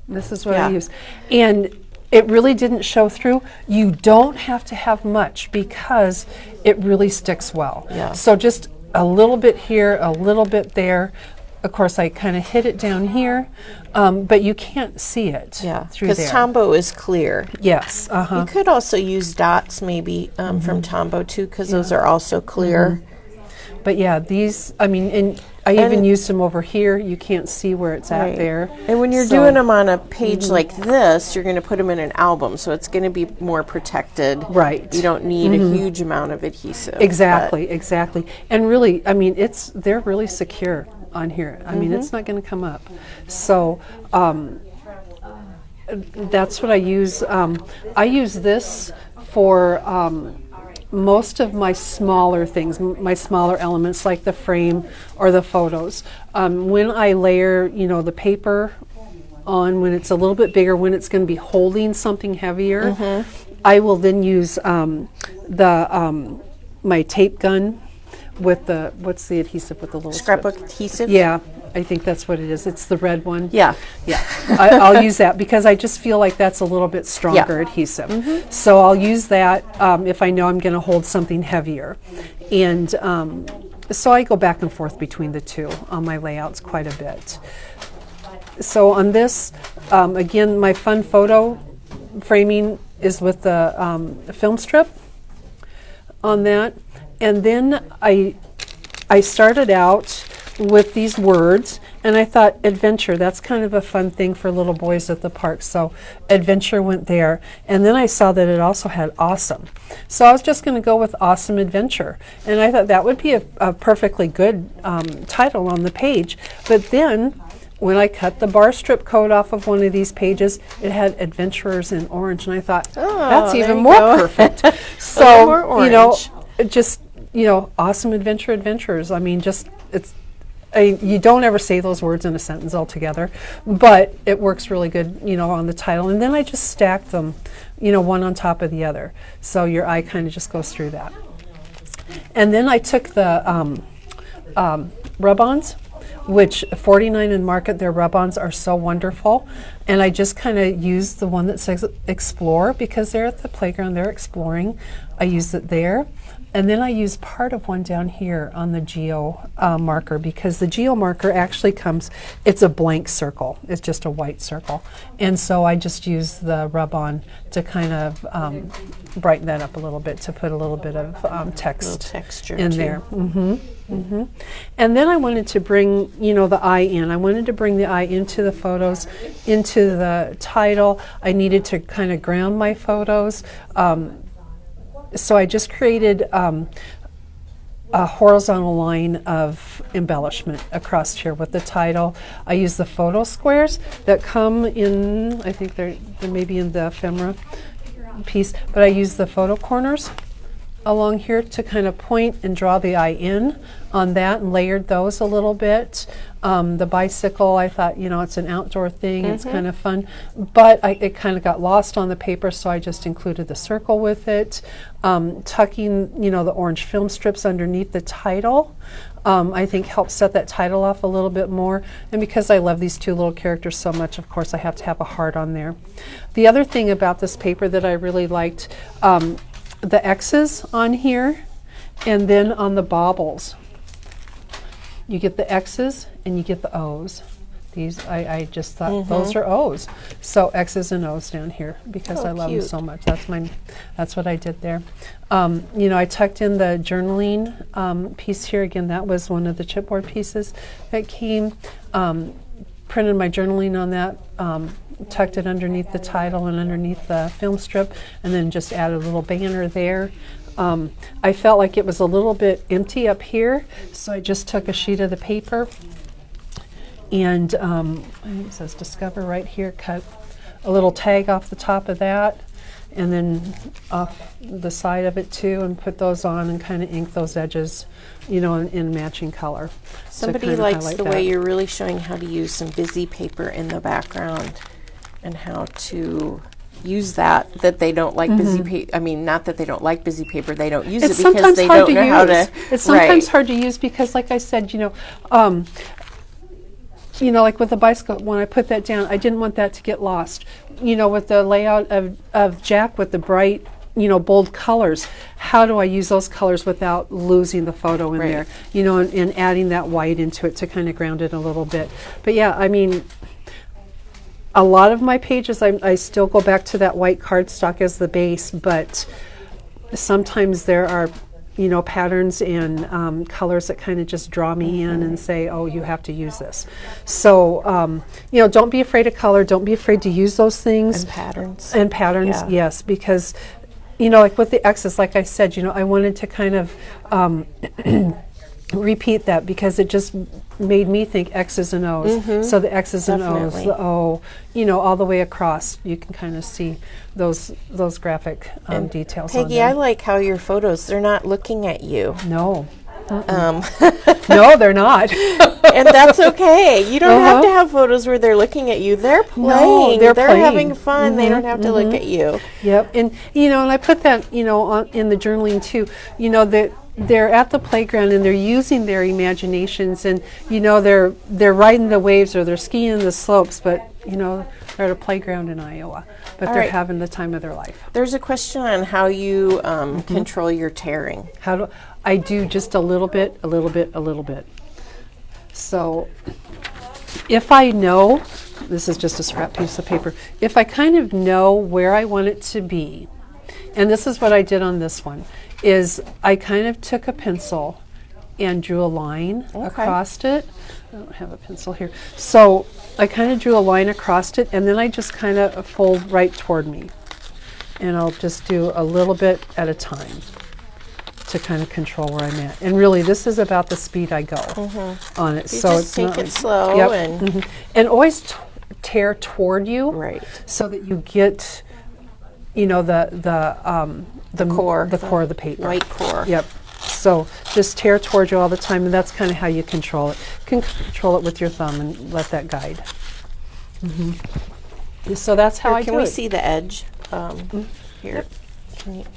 This is what Yeah. I use, and it really didn't show through. You don't have to have much because it really sticks well. Yeah. So just a little bit here, a little bit there. Of course, I kind of hit it down here, but you can't see it through because there. Tombow is clear. Yes. You could also use dots maybe from Tombow too, because those are also clear. But yeah, these, and I even used them over here. You can't see where it's at there. And when you're So- doing them on a page like this, you're going to put them in an album, so it's going to be more protected. Right. You don't need a huge amount of adhesive. Exactly. And really, they're really secure on here. It's not going to come up. So that's what I use. I use this for most of my smaller things, my smaller elements like the frame or the photos. When I layer, the paper on, when it's a little bit bigger, when it's going to be holding something heavier, I will then use my tape gun with what's the adhesive with the little Scrapbook adhesive? Yeah, I think that's what it is. It's the red one. Yeah. I'll use that because I just feel like that's a little bit stronger adhesive. So I'll use that if I know I'm going to hold something heavier. And so I go back and forth between the two on my layouts quite a bit. So on this, again, my fun photo framing is with the film strip on that. And then I started out with these words, and I thought adventure, that's kind of a fun thing for little boys at the park, so adventure went there. And then I saw that it also had awesome. So I was just going to go with awesome adventure, and I thought that would be a perfectly good title on the page. But then when I cut the bar strip code off of one of these pages, it had adventurers in orange, and I thought, that's there even you more go. perfect. More So, orange. just awesome adventurers. It's You don't ever say those words in a sentence altogether, but it works really good, on the title. And then I just stack them, one on top of the other. So your eye kind of just goes through that. And then I took the rub-ons, which 49 in Market, their rub-ons are so wonderful. And I just kind of used the one that says Explore, because they're at the playground, they're exploring. I used it there. And then I used part of one down here on the geo marker, because the geo marker actually it's a blank circle. It's just a white circle. And so I just used the rub-on to kind of brighten that up a little bit, to put a little bit of texture in too. there. And then I wanted to bring, the eye in. I wanted to bring the eye into the photos, into the title. I needed to kind of ground my photos. So I just created a horizontal line of embellishment across here with the title. I use the photo squares that come in, I think they're maybe in the ephemera piece, but I use the photo corners along here to kind of point and draw the eye in on that, and layered those a little bit. The bicycle, I thought, it's an outdoor thing, it's kind of fun, but it kind of got lost on the paper, so I just included the circle with it. Tucking, the orange film strips underneath the title, I think helps set that title off a little bit more. And because I love these two little characters so much, of course, I have to have a heart on there. The other thing about this paper that I really liked, the X's on here, and then on the bobbles, you get the X's and you get the O's. These, I just thought those are O's. So X's and O's down here, because I love them so much. That's what I did there. I tucked in the journaling piece here. Again, that was one of the chipboard pieces that came. Printed my journaling on that, tucked it underneath the title and underneath the film strip, and then just added a little banner there. I felt like it was a little bit empty up here, so I just took a sheet of the paper and I think it says Discover right here, cut a little tag off the top of that, and then off the side of it too, and put those on and kind of ink those edges, in matching color. Somebody likes the way you're really showing how to use some busy paper in the background and how to use that they don't like busy paper. I mean, not that they don't like busy paper, they don't use it because they don't know how to. It's sometimes hard to use because, like I said, like with the bicycle, when I put that down, I didn't want that to get lost. With the layout of Jack with the bright, bold colors, how do I use those colors without losing the photo in there? And adding that white into it to kind of ground it a little bit. But yeah, I mean, a lot of my pages, I still go back to that white cardstock as the base, but sometimes there are patterns and colors that kind of just draw me in and say, oh, you have to use this. So, don't be afraid of color. Don't be afraid to use those things. And patterns, yeah. Yes, because, like with the X's, like I said, I wanted to kind of repeat that because it just made me think X's and O's. So the X's and O's, the O, all the way across, you can kind of see those graphic details. Peggy, I like how your photos, they're not looking at you. No. No, they're not. And that's okay. You don't have to have photos where they're looking at you. They're playing. No, they're having fun. They don't have to look at you. Yep. And and I put that in the journaling too. That they're at the playground and they're using their imaginations, and they're riding the waves or they're skiing the slopes, but they're at a playground in Iowa, but they're having the time of their life. There's a question on how you control your tearing. How do I do? Just a little bit, a little bit, a little bit. So if I know, this is just a scrap piece of paper, if I kind of know where I want it to be, and this is what I did on this one, is I kind of took a pencil and drew a line across it. I don't have a pencil here. So I kind of drew a line across it, and then I just kind of fold right toward me. And I'll just do a little bit at a time to kind of control where I'm at. And really, this is about the speed I go on it. You so just it's take not it slow and and always tear toward you, right, so that you get, the core, the core of the paper, white core. Yep. So just tear towards you all the time, and that's kind of how you control it. You can control it with your thumb and let that guide. So that's how I do it. Can we see the edge? Here.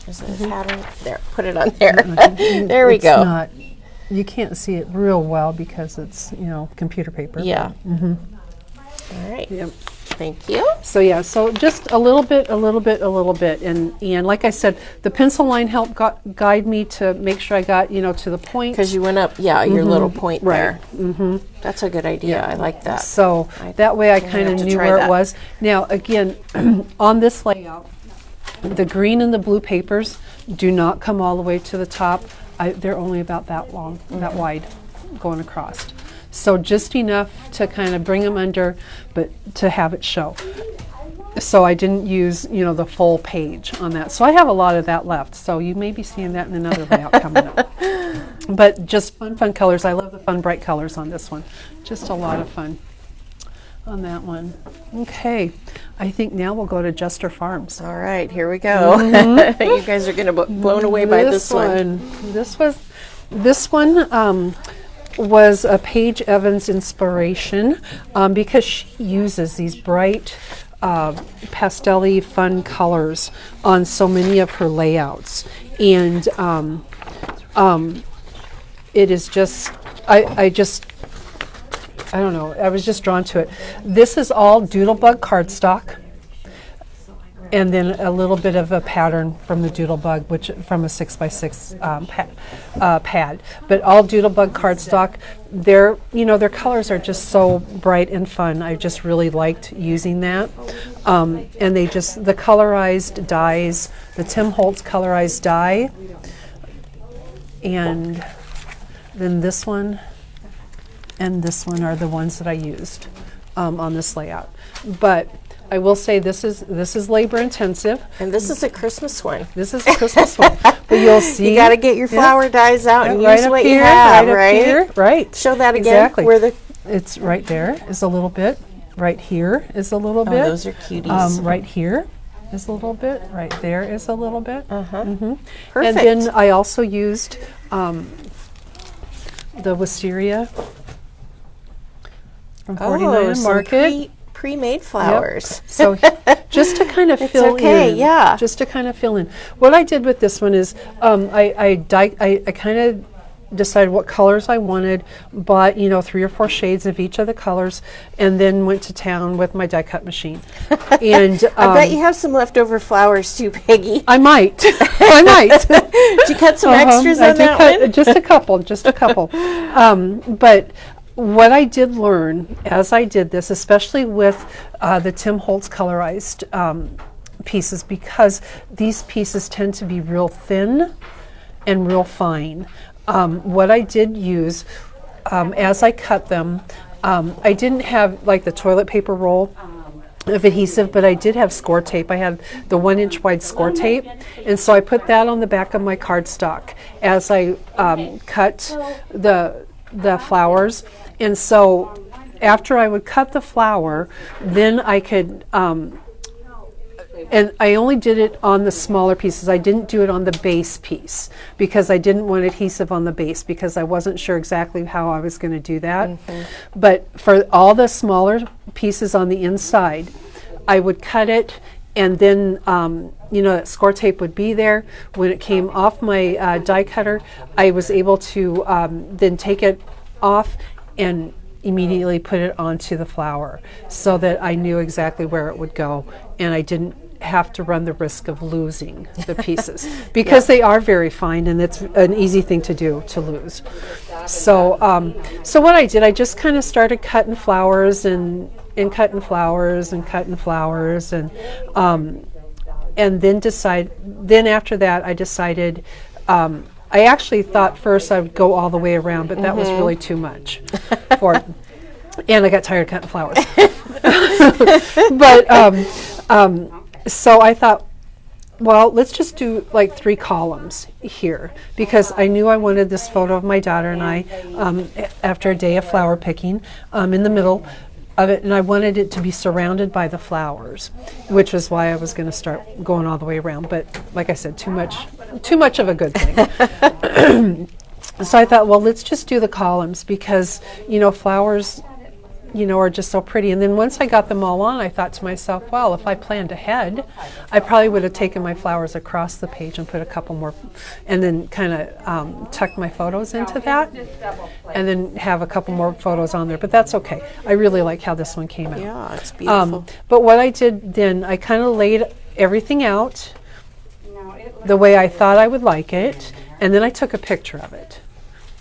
Is it a pattern? There, put it on there. There we go. You can't see it real well because it's, computer paper. Yeah. All right. Yep. Thank you. So yeah, so just a little bit, and like I said, the pencil line helped guide me to make sure I got to the point. Because you went up, your little point Right. there. That's a good idea. I like that. So that way I kind have of to knew try where that. it was. Now again, on this layout, the green and the blue papers do not come all the way to the top. They're only about that long, that wide, going across. So just enough to kind of bring them under, but to have it show. So I didn't use, the full page on that. So I have a lot of that left. So you may be seeing that in another layout coming up. But just fun colors. I love the fun, bright colors on this one. Just a lot of fun on that one. Okay, I think now we'll go to Jester Farms. All right, here we go. You guys are going to be blown away by this one. This one was a Paige Evans inspiration because she uses these bright pastel-y fun colors on so many of her layouts, and it is just I don't know, I was just drawn to it. This is all Doodlebug cardstock, and then a little bit of a pattern from the Doodlebug, which from a 6x6 pad. But all Doodlebug cardstock. Their colors are just so bright and fun. I just really liked using that. And the colorized dies, the Tim Holtz colorized die, and then this one and this one are the ones that I used on this layout. But I will say this is labor intensive. And this is a Christmas one. This is a Christmas one. But you'll see. You got to get your flower dies out and right use up what here, you have, right? right? Up here, right. Show that again. Exactly. Where it's right there is a little bit. Right here is a little bit. those are cuties. Right here is a little bit. Right there is a little bit. Perfect. And then I also used the wisteria from 49 some Market. pre-made flowers. Yep. So just to kind of fill okay, in. yeah. Just to kind of fill in. What I did with this one is I kind of decided what colors I wanted, bought 3 or 4 shades of each of the colors, and then went to town with my die cut machine. And I bet you have some leftover flowers too, Peggy. I might. I might. Did you cut some extras on that one? Just a couple. But what I did learn as I did this, especially with the Tim Holtz colorized pieces, because these pieces tend to be real thin and real fine. What I did use as I cut them, I didn't have like the toilet paper roll of adhesive, but I did have score tape. I had the 1-inch wide score tape, and so I put that on the back of my cardstock as I cut the flowers. And so after I would cut the flower, then I could and I only did it on the smaller pieces. I didn't do it on the base piece because I didn't want adhesive on the base because I wasn't sure exactly how I was going to do that. But for all the smaller pieces on the inside, I would cut it, and then that score tape would be there. When it came off my die cutter, I was able to then take it off and immediately put it onto the flower so that I knew exactly where it would go, and I didn't have to run the risk of losing the pieces because they are very fine, and it's an easy thing to do to lose. So what I did, I just kind of started cutting flowers and cutting flowers and cutting flowers, and then after that I decided I actually thought first I would go all the way around, but that was really too much for it. And I got tired of cutting flowers. But so I thought, well, let's just do like 3 columns here, because I knew I wanted this photo of my daughter and I after a day of flower picking in the middle of it, and I wanted it to be surrounded by the flowers, which was why I was going to start going all the way around. But like I said, too much of a good thing. So I thought, well, let's just do the columns because, flowers, are just so pretty. And then once I got them all on, I thought to myself, well, if I planned ahead, I probably would have taken my flowers across the page and put a couple more, and then kind of tucked my photos into that, and then have a couple more photos on there. But that's okay. I really like how this one came out. Yeah, it's beautiful. But what I did then, I kind of laid everything out the way I thought I would like it, and then I took a picture of it.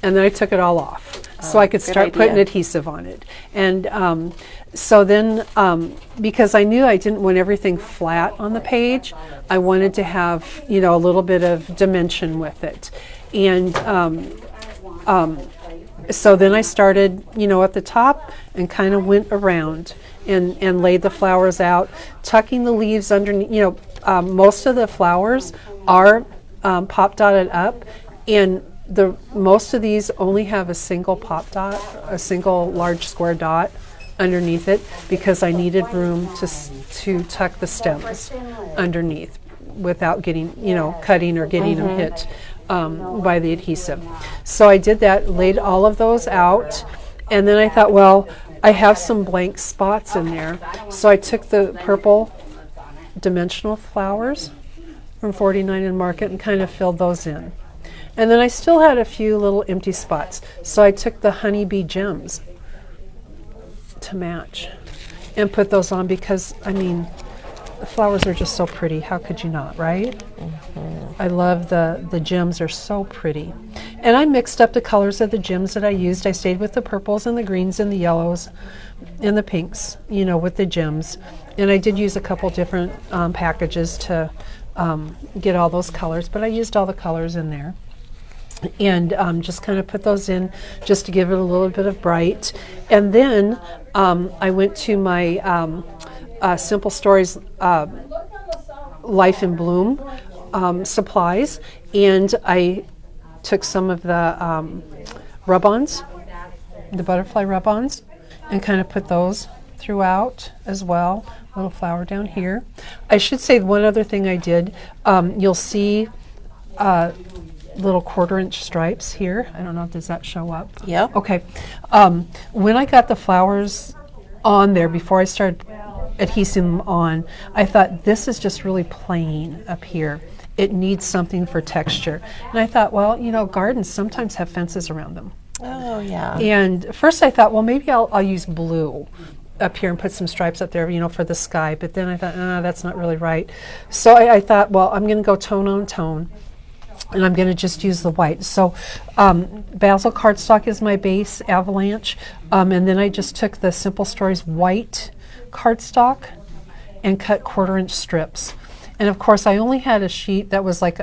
And then I took it all off so I could start putting adhesive on it. And so then, because I knew I didn't want everything flat on the page, I wanted to have, a little bit of dimension with it. And so then I started, at the top and kind of went around and laid the flowers out, tucking the leaves underneath. Most of the flowers are pop dotted up, and most of these only have a single pop dot, a single large square dot underneath it, because I needed room to tuck the stems underneath without getting, cutting or getting them hit by the adhesive. So I did that, laid all of those out, and then I thought, well, I have some blank spots in there. So I took the purple dimensional flowers from 49 and Market and kind of filled those in. And then I still had a few little empty spots. So I took the honeybee gems to match and put those on because, the flowers are just so pretty. How could you not, right? Mm-hmm. I love the gems are so pretty. And I mixed up the colors of the gems that I used. I stayed with the purples and the greens and the yellows and the pinks, with the gems. And I did use a couple different packages to get all those colors, but I used all the colors in there. And just kind of put those in just to give it a little bit of bright. And then I went to my Simple Stories Life in Bloom supplies, and I took some of the rub-ons, the butterfly rub-ons, and kind of put those throughout as well. A little flower down here. I should say one other thing I did. You'll see little 1/4-inch stripes here. I don't know, does that show up? Yep. Okay. When I got the flowers on there, before I started adhesing them on, I thought this is just really plain up here. It needs something for texture. And I thought, well, gardens sometimes have fences around them. Oh, yeah. And first I thought, well, maybe I'll use blue up here and put some stripes up there, for the sky. But then I thought, that's not really right. So I thought, well, I'm going to go tone on tone. And I'm going to just use the white. So Basil cardstock is my base, Avalanche. And then I just took the Simple Stories white cardstock and cut 1/4-inch strips. And of course, I only had a sheet that was like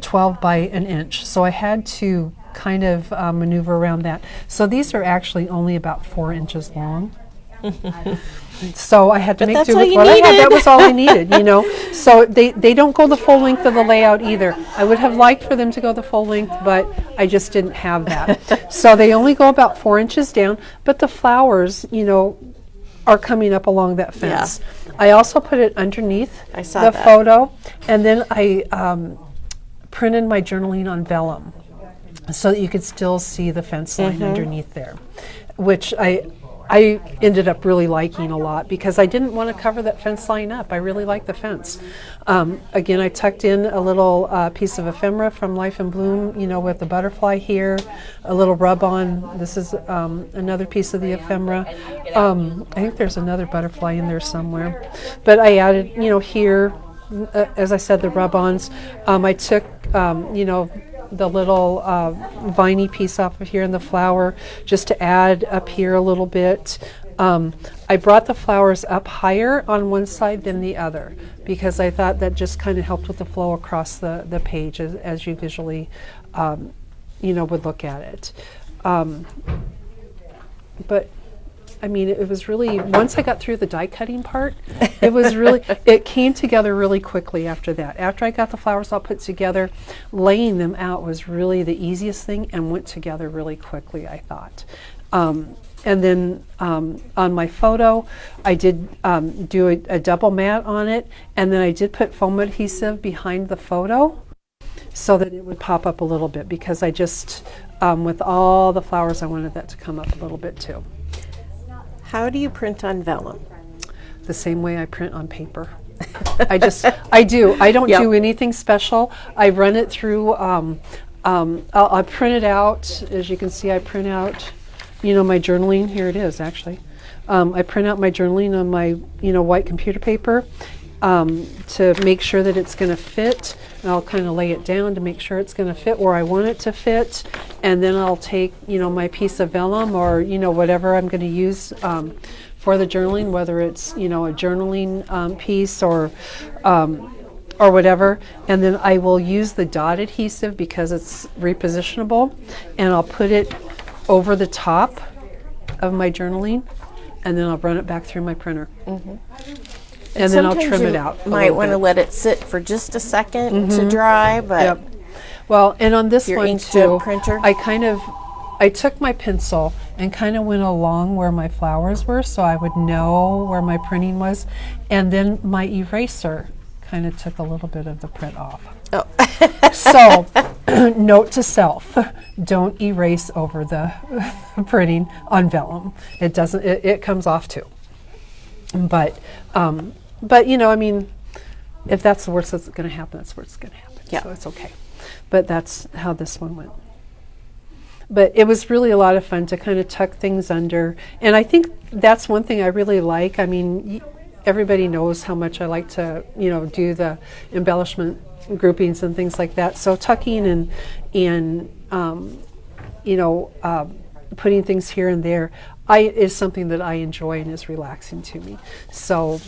12 by an inch. So I had to kind of maneuver around that. So these are actually only about 4 inches long. So I had to make do with what I had. That was all I needed, So they don't go the full length of the layout either. I would have liked for them to go the full length, but I just didn't have that. So they only go about 4 inches down, but the flowers, are coming up along that fence. Yeah. I also put it underneath the photo, and then I printed my journaling on vellum so that you could still see the fence line underneath there, which I ended up really liking a lot because I didn't want to cover that fence line up. I really like the fence. Again, I tucked in a little piece of ephemera from Life in Bloom, with the butterfly here, a little rub-on. This is another piece of the ephemera. I think there's another butterfly in there somewhere. But I added, here, as I said, the rub-ons. I took, the little viney piece off of here in the flower just to add up here a little bit. I brought the flowers up higher on one side than the other because I thought that just kind of helped with the flow across the page as you visually would look at it. But it was really, once I got through the die cutting part, it came together really quickly after that. After I got the flowers all put together, laying them out was really the easiest thing and went together really quickly, I thought. And then on my photo, I did do a double mat on it, and then I did put foam adhesive behind the photo so that it would pop up a little bit, because I just, with all the flowers, I wanted that to come up a little bit too. How do you print on vellum? The same way I print on paper. I do. I don't do anything special. I run it through, I print it out. As you can see, I print out, my journaling. Here it is, actually. I print out my journaling on my, white computer paper to make sure that it's going to fit. And I'll kind of lay it down to make sure it's going to fit where I want it to fit. And then I'll take, my piece of vellum or, whatever I'm going to use for the journaling, whether it's, a journaling piece or whatever. And then I will use the dot adhesive because it's repositionable. And I'll put it over the top of my journaling. And then I'll run it back through my printer. Mm-hmm. And then I'll trim it out. Might want to let it sit for just a second to dry, but yep. Well, and on this one too, printer. I took my pencil and kind of went along where my flowers were, so I would know where my printing was, and then my eraser kind of took a little bit of the print off. Oh. So, note to self: don't erase over the printing on vellum. It doesn't. It comes off too. But if that's the worst that's going to happen, that's where it's going to happen. Yeah. So it's okay. But that's how this one went. But it was really a lot of fun to kind of tuck things under. And I think that's one thing I really like. I mean, everybody knows how much I like to, do the embellishment groupings and things like that. So tucking and putting things here and there is something that I enjoy and is relaxing to me. So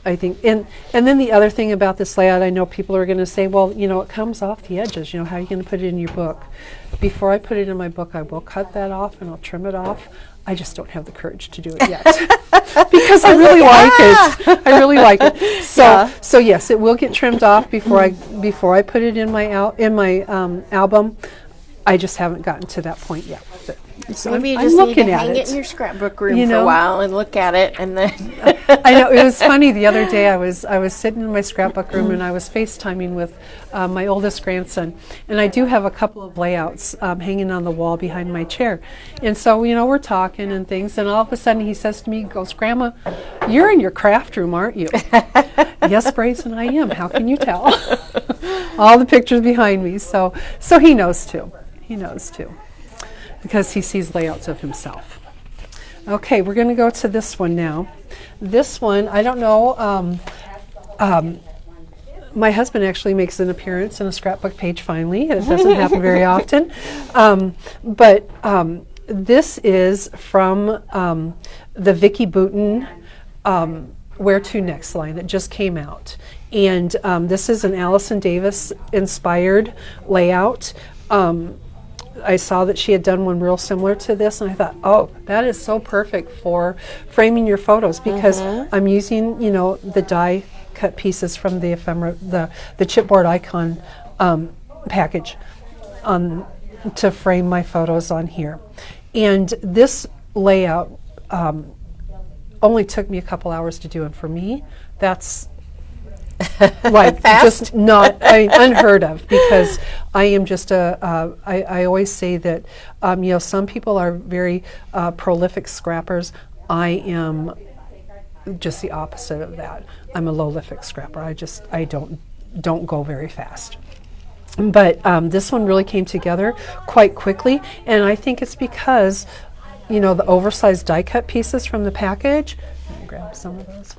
I think, and then the other thing about this layout, I know people are going to say, well, it comes off the edges. How are you going to put it in your book? Before I put it in my book, I will cut that off and I'll trim it off. I just don't have the courage to do it yet because I really like it. I really like it. So yes, it will get trimmed off before I put it in my album. I just haven't gotten to that point yet. So maybe you just need to hang it in your scrapbook room for a while and look at it, and then. I know, it was funny. The other day I was sitting in my scrapbook room and I was FaceTiming with my oldest grandson, and I do have a couple of layouts hanging on the wall behind my chair. And so we're talking and things, and all of a sudden he says to me, he goes, "Grandma, you're in your craft room, aren't you?" Yes, Brayson, I am. How can you tell? All the pictures behind me. So he knows too. He knows too, because he sees layouts of himself. Okay, we're going to go to this one now. This one, I don't know, my husband actually makes an appearance in a scrapbook page finally. It doesn't happen very often. But this is from the Vicki Boutin Where To Next line that just came out. And this is an Allison Davis inspired layout. I saw that she had done one real similar to this, and I thought, oh, that is so perfect for framing your photos, because I'm using, the die cut pieces from the ephemera, the chipboard icon package to frame my photos on here. And this layout only took me a couple hours to do, and for me, that's like just not unheard of, because I am just I always say that some people are very prolific scrappers. I am just the opposite of that. I'm a lolific scrapper. I don't go very fast. But this one really came together quite quickly, and I think it's because the oversized die cut pieces from the package. Let me grab some of those.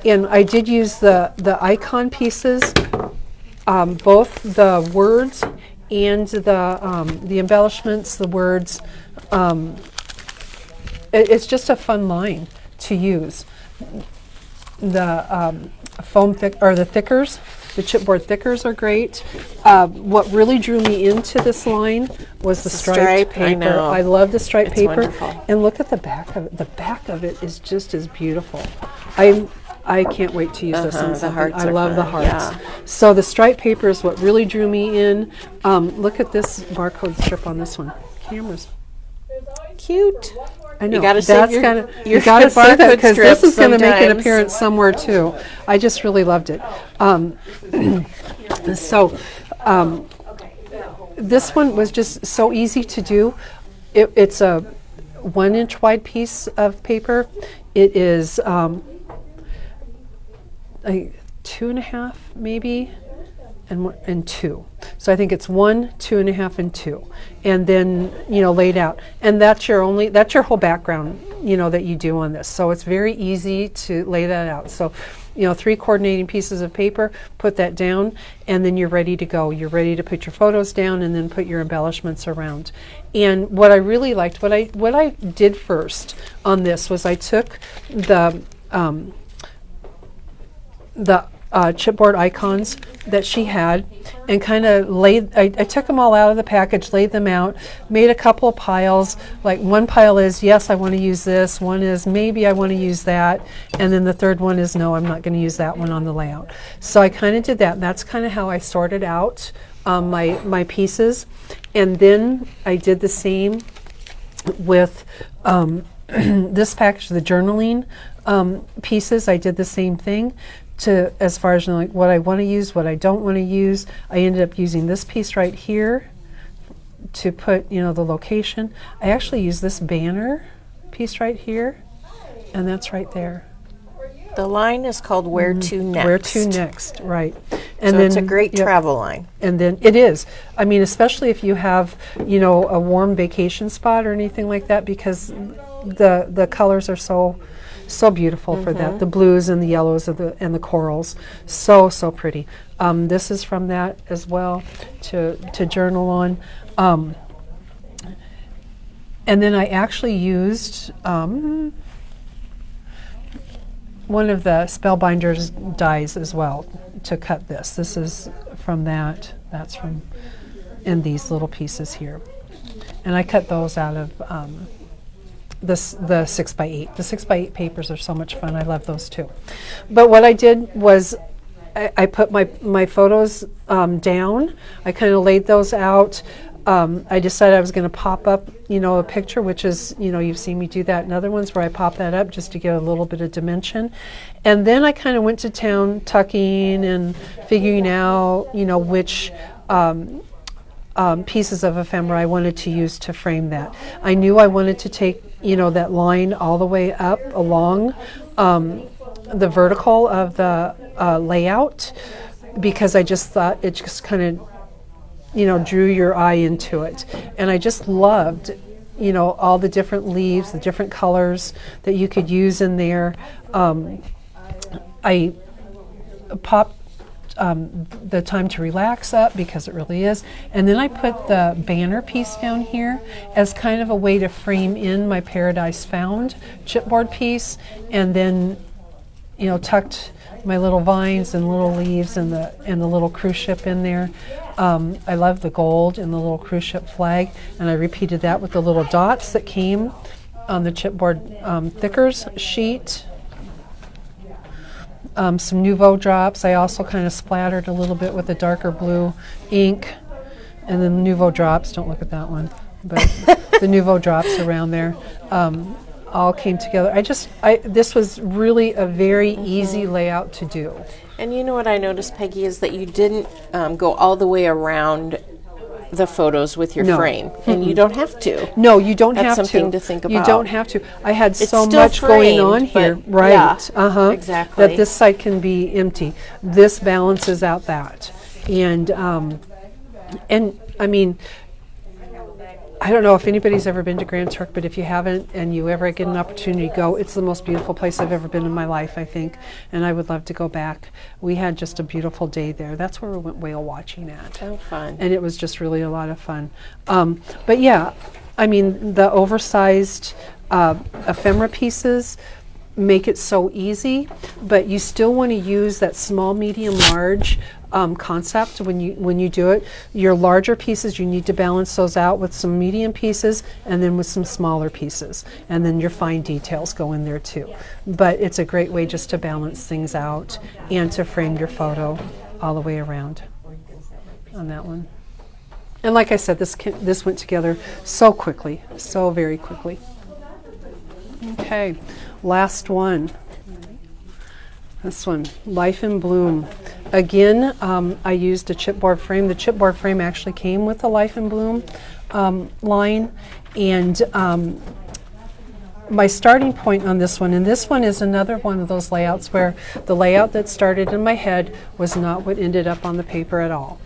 And I did use the icon pieces, both the words and the embellishments, the words. It's just a fun line to use. The foam the thickers, the chipboard thickers are great. What really drew me into this line was the striped paper. I know. I love the striped paper. Wonderful. And look at the back of it. The back of it is just as beautiful. I can't wait to use this on something. Hearts I are love the fun, hearts. yeah. So the striped paper is what really drew me in. Look at this barcode strip on this one. Cameras. Cute. I know. gotta save That's your- kinda, your you gotta say that barcode because this strips is going to make an sometimes. appearance somewhere too. I just really loved it. So this one was just so easy to do. It's a 1 inch wide piece of paper. It is like 2.5 maybe, and 2. So I think it's 1, 2.5, and 2, and then laid out. And that's your whole background that you do on this. So it's very easy to lay that out. So 3 coordinating pieces of paper, put that down, and then you're ready to go. You're ready to put your photos down and then put your embellishments around. And what I really liked, what I did first on this was I took the chipboard icons that she had and kind of I took them all out of the package, laid them out, made a couple of piles. Like one pile is, yes, I want to use this. One is, maybe I want to use that. And then the third one is, no, I'm not going to use that one on the layout. So I kind of did that. And that's kind of how I sorted out my pieces. And then I did the same with this package, the journaling pieces. I did the same thing. As far as like what I want to use, what I don't want to use. I ended up using this piece right here to put the location. I actually used this banner piece right here, and that's right there. The line is called Where to Next. Where to next, right. And So then it's a great yep. travel line. And then it is. I mean, especially if you have, a warm vacation spot or anything like that, because the colors are so beautiful for that. The blues and the yellows and the corals, so pretty. This is from that as well to journal on. And then I actually used one of the Spellbinder's dies as well to cut this. This is from that. That's from in these little pieces here, and I cut those out of the 6x8. The 6x8 papers are so much fun. I love those too. But what I did was I put my photos down. I kind of laid those out. I decided I was going to pop up, a picture, which is, you've seen me do that in other ones where I pop that up just to get a little bit of dimension. And then I kind of went to town tucking and figuring out, which pieces of ephemera I wanted to use to frame that. I knew I wanted to take, that line all the way up along the vertical of the layout, because I just thought it just kind of, drew your eye into it. And I just loved, all the different leaves, the different colors that you could use in there. I popped the time to relax up, because it really is. And then I put the banner piece down here as kind of a way to frame in my Paradise Found chipboard piece, and then tucked my little vines and little leaves and the little cruise ship in there. I love the gold and the little cruise ship flag, and I repeated that with the little dots that came on the chipboard thickers sheet. Some Nouveau drops. I also kind of splattered a little bit with the darker blue ink, and then Nouveau drops. Don't look at that one, but the Nouveau drops around there all came together. This was really a very easy layout to do. And you know what I noticed, Peggy, is that you didn't go all the way around the photos with your No. frame, and you don't have to. No, you don't That's have to. something to think You about. don't have to. I had It's so still much going framed, on here, but right? yeah, exactly. That this side can be empty. This balances out that, and I mean, I don't know if anybody's ever been to Grand Turk, but if you haven't and you ever get an opportunity to go, it's the most beautiful place I've ever been in my life, I think, and I would love to go back. We had just a beautiful day there. That's where we went whale watching at. Oh, fun. And it was just really a lot of fun. But yeah, I mean, the oversized ephemera pieces make it so easy, but you still want to use that small, medium, large concept when you do it. Your larger pieces, you need to balance those out with some medium pieces and then with some smaller pieces, and then your fine details go in there too. But it's a great way just to balance things out and to frame your photo all the way around on that one. And like I said, this went together so quickly, so very quickly. Okay, last one. This one, Life in Bloom. Again, I used a chipboard frame. The chipboard frame actually came with the Life in Bloom line, and my starting point on this one, and this one is another one of those layouts where the layout that started in my head was not what ended up on the paper at all.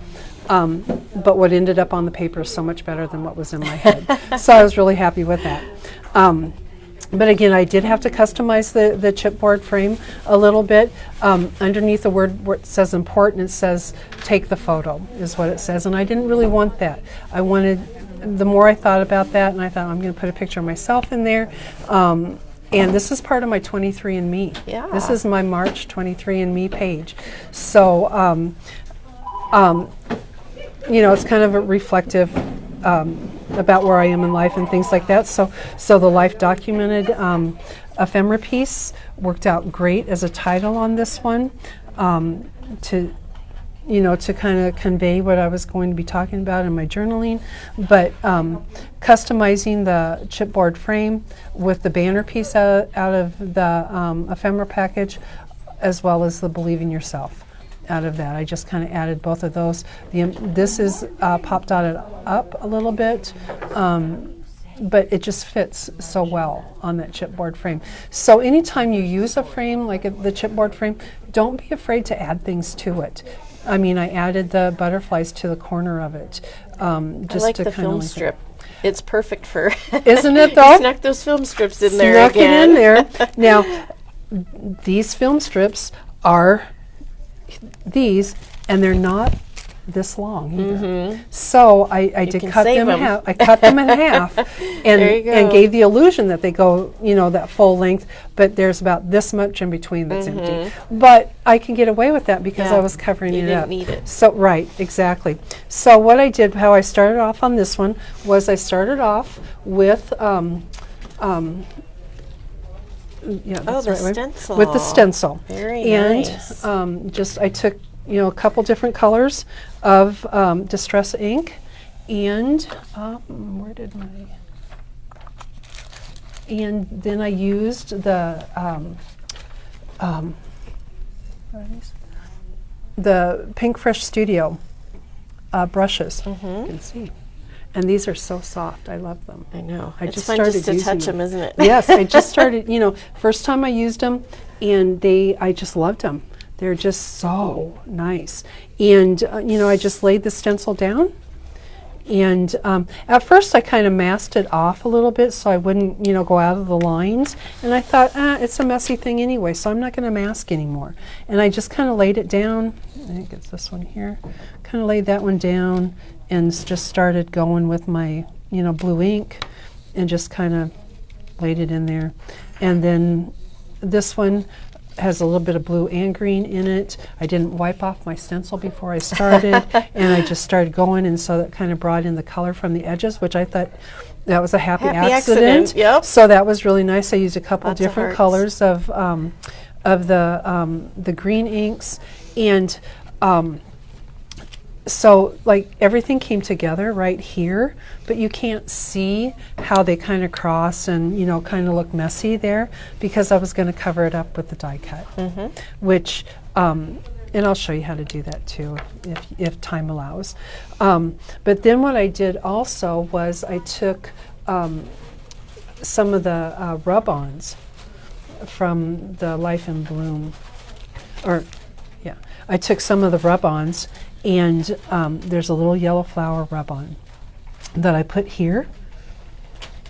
But what ended up on the paper is so much better than what was in my head. So I was really happy with that. But again, I did have to customize the chipboard frame a little bit. Underneath the word where it says important, it says take the photo, is what it says. And I didn't really want that. I wanted, the more I thought about that, and I thought I'm going to put a picture of myself in there. And this is part of my 23andMe. Yeah. This is my March 23andMe page. So, you know, it's kind of a reflective about where I am in life and things like that. So the life documented ephemera piece worked out great as a title on this one, to, you know, to kind of convey what I was going to be talking about in my journaling. But customizing the chipboard frame with the banner piece out of the ephemera package, as well as the Believe in Yourself out of that. I just kind of added both of those. This is pop dotted up a little bit, but it just fits so well on that chipboard frame. So anytime you use a frame like the chipboard frame, don't be afraid to add things to it. I mean, I added the butterflies to the corner of it. Just I like to the kind film of strip. It's perfect for. Isn't it though? You snuck those film strips in there Snuck again. it in there. Now, these film strips are these, and they're not this long either. So I did can cut save them in them. half. I cut them in half, There you and go. gave the illusion that they go, you know, that full length. But there's about this much in between that's empty. But I can get away with that because Yeah. I was covering You it didn't up. need it. So right, exactly. So what I did, how I started off on this one, was I started off with yeah, Oh, that's the right, right? stencil. With the stencil. Very and nice. just I took, you know, a couple different colors of distress ink, and where did my, and then I used the what are these? The Pink Fresh Studio brushes. You can see. And these are so soft. I love them. I know. I It's just fun started just to using touch them, isn't it? Yes, I just started, you know, first time I used them, and I just loved them. They're just so nice. And, you know, I just laid the stencil down. And at first I kind of masked it off a little bit so I wouldn't, you know, go out of the lines. And I thought, it's a messy thing anyway, so I'm not going to mask anymore. And I just kind of laid it down. I think it's this one here. Kind of laid that one down and just started going with my, you know, blue ink and just kind of laid it in there. And then this one has a little bit of blue and green in it. I didn't wipe off my stencil before I started, and I just started going, and so that kind of brought in the color from the edges, which I thought that was a happy accident. Yep. So that was really nice. I used a couple Lots of different hearts. colors of the green inks, and so like everything came together right here, but you can't see how they kind of cross and, you know, kind of look messy there because I was going to cover it up with the die cut, which, and I'll show you how to do that too if time allows. But then what I did also was I took some of the rub-ons from the Life in Bloom, I took some of the rub-ons, and there's a little yellow flower rub-on that I put here,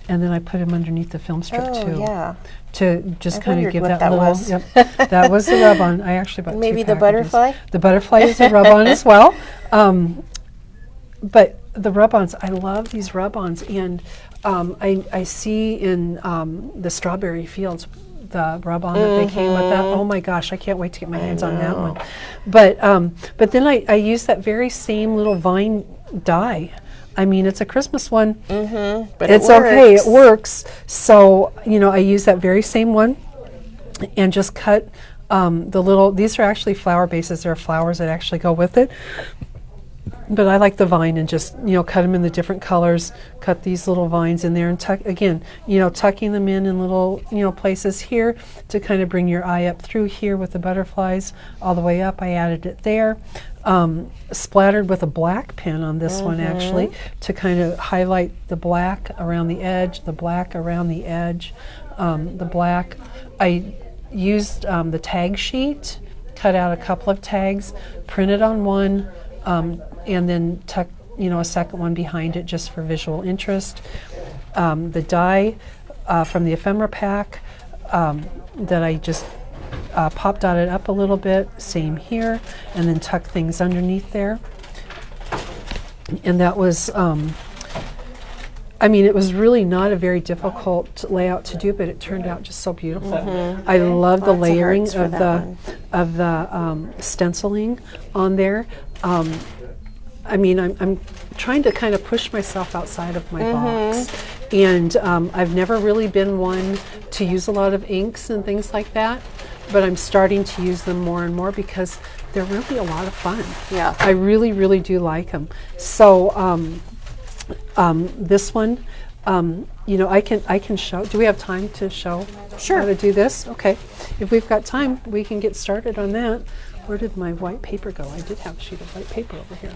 and then I put them underneath the film strip too. Yeah. To just I kind of wondered give what that that little, was. Yep, that was the rub-on. I actually bought Maybe two the packages. butterfly? The butterfly is a rub-on as well. But the rub-ons, I love these rub-ons, and I see in the Strawberry Fields the rub-on that they came with that. Oh my gosh, I can't wait to get my hands on that one. But then I used that very same little vine die. I mean, it's a Christmas one. But It's okay, it works. So, you know, I use that very same one and just cut the little, these are actually flower bases. There are flowers that actually go with it. but I like the vine and just, cut them in the different colors, cut these little vines in there and tucking them in little, places here to kind of bring your eye up through here with the butterflies all the way up. I added it there. Splattered with a black pen on this one actually to kind of highlight the black around the edge, the black around the edge, the black. I used the tag sheet, cut out a couple of tags, printed on one, and then tuck, a second one behind it just for visual interest. The die from the ephemera pack that I just pop dotted up a little bit, same here, and then tuck things underneath there. And that was, it was really not a very difficult layout to do, but it turned out just so beautiful. I love the layering of the stenciling on there. I'm trying to kind of push myself outside of my box, and I've never really been one to use a lot of inks and things like that, but I'm starting to use them more and more because they're really a lot of fun. Yeah. I really, really do like them. So this one, I can show. Do we have time to show how to do this? Okay. If we've got time, we can get started on that. Where did my white paper go? I did have a sheet of white paper over here.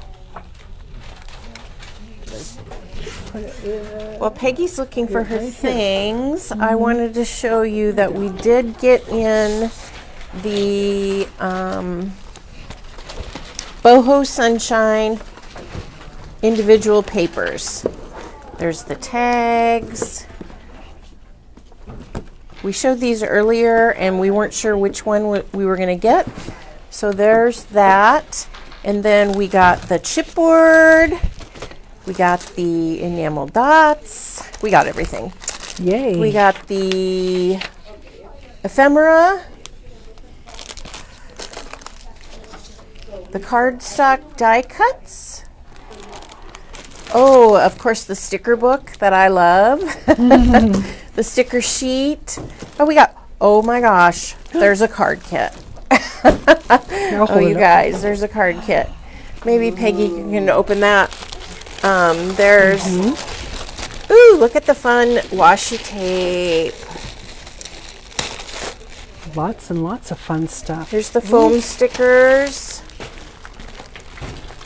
Well, Peggy's looking for her things. I wanted to show you that we did get in the Boho Sunshine individual papers. There's the tags. We showed these earlier and we weren't sure which one we were going to get. So there's that. And then we got the chipboard. We got the enamel dots. We got everything. Yay. We got the ephemera. The cardstock die cuts. Oh, of course, the sticker book that I love. The sticker sheet. Oh my gosh, there's a card kit. Oh, you guys, there's a card kit. Maybe Peggy can open that. There's, ooh, look at the fun washi tape. Lots and lots of fun stuff. There's the foam stickers.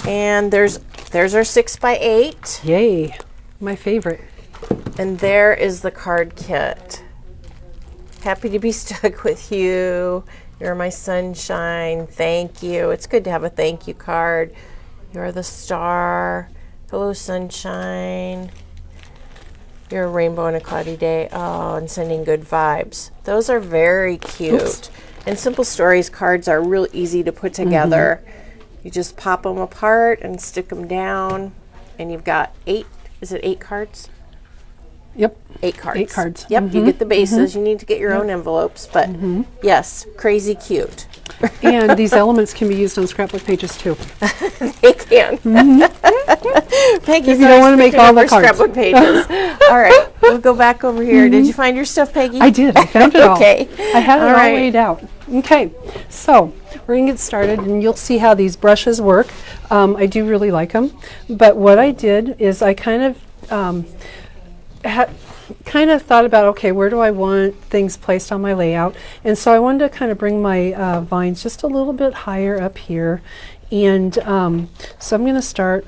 And there's our 6x8. Yay, my favorite. And there is the card kit. Happy to be stuck with you. You're my sunshine. Thank you. It's good to have a thank you card. You're the star. Hello, sunshine. You're a rainbow on a cloudy day. Oh, and sending good vibes. Those are very cute. Oops. And Simple Stories cards are real easy to put together. You just pop them apart and stick them down. And you've got 8 cards? Yep. 8 cards. 8 cards. Yep, you get the bases. You need to get your own envelopes, but yes, crazy cute. And these elements can be used on scrapbook pages too. They can. Peggy's If you don't want to make all the cards. Scrapbook pages. All right, we'll go back over here. Did you find your stuff, Peggy? I did. I found it all. Okay. I had it all right. laid out. Okay. So we're going to get started, and you'll see how these brushes work. I do really like them. But what I did is I kind of thought about, okay, where do I want things placed on my layout? And so I wanted to kind of bring my vines just a little bit higher up here. And so I'm going to start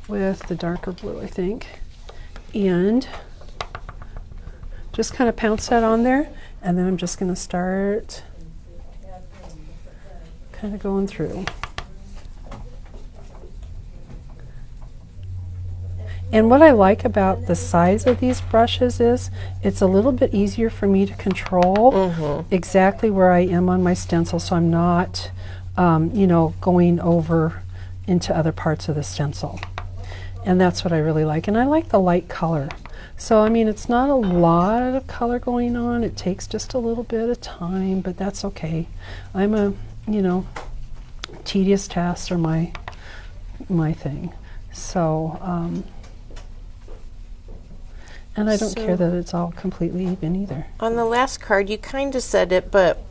with the darker blue, I think. And just kind of pounce that on there. And then I'm just going to start kind of going through. And what I like about the size of these brushes is it's a little bit easier for me to control exactly where I am on my stencil, so I'm not, going over into other parts of the stencil. And that's what I really like. And I like the light color. So, it's not a lot of color going on. It takes just a little bit of time, but that's okay. I'm a, tedious tasks are my thing. So, and I don't care that it's all completely even either. On the last card, you kind of said it, but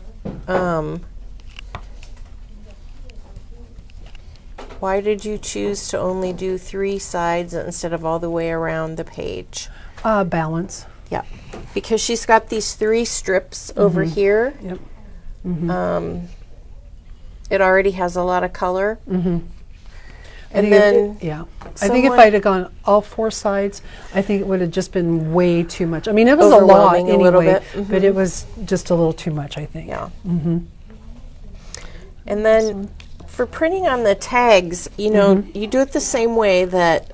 Why did you choose to only do 3 sides instead of all the way around the page? Balance. Yeah, because she's got these 3 strips over here. Yep. It already has a lot of color. I And think then yeah. I think if I'd have gone all 4 sides, I think it would have just been way too much. I mean, it was a lot Overwhelming a anyway, little bit. but it was just a little too much, I think. Yeah. And then for printing on the tags, you know, you do it the same way that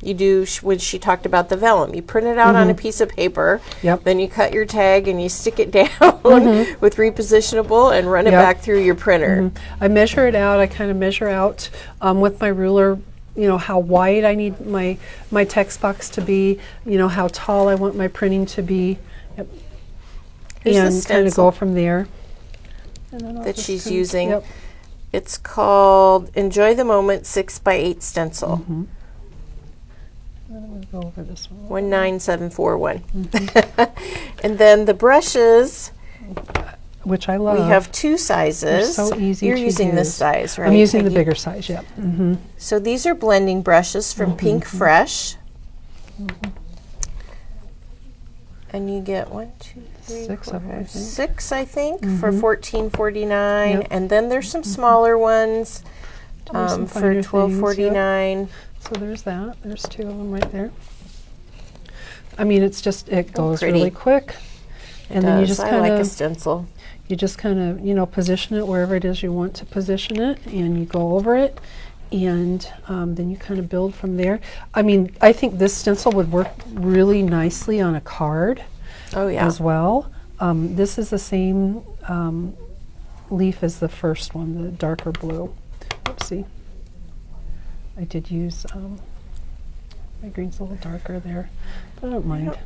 you do when she talked about the vellum. You print it out on a piece of paper, Yep. then you cut your tag and you stick it down with repositionable and run it Yep. back through your printer. I measure it out. I kind of measure out with my ruler, you know, how wide I need my text box to be, you know, how tall I want my printing to be, Here's the and kind of stencil go from there. And then I'll that just she's kind of- using. Yep. It's called Enjoy the Moment 6x8 stencil. And then I'm going to go over this one. 19741. And then the brushes, Which I love. we have 2 sizes. so easy You're to using this use. size, right? I'm using the Peggy? bigger size, yep. So these are blending brushes from Pink Fresh. And you get 1, 2, 3, 6 4, of them, I 5, think. 6, I think, for $14.49. Yep. And then there's some smaller ones There's some for finer things, $12.49. So there's that. There's 2 of them right there. I mean, it's just, it goes pretty. really quick. And then you just I kind like a of, stencil. you just kind of, you know, position it wherever it is you want to position it, and you go over it, and then you kind of build from there. I mean, I think this stencil would work really nicely on a card Oh, yeah. as well. This is the same leaf as the first one, the darker blue. Oopsie. I did use, my green's a little darker there, but I don't mind.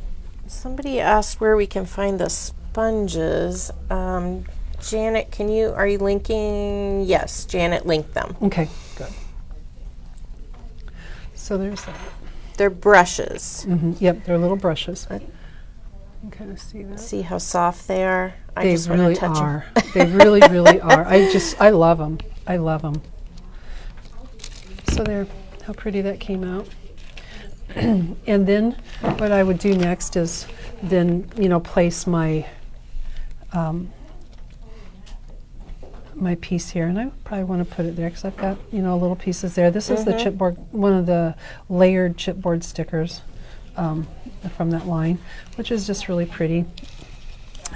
Somebody asked where we can find the sponges. Janet, are you linking? Yes, Janet linked them. Okay, good. So there's that. They're brushes. Yep, they're little brushes. You can kind of see that. See how soft they are? I They just want really to touch are. They really, really are. I love them. I love them. So there, how pretty that came out. And then what I would do next is then, you know, place my my piece here, and I would probably want to put it there because I've got, you know, little pieces there. This is the chipboard, one of the layered chipboard stickers from that line, which is just really pretty.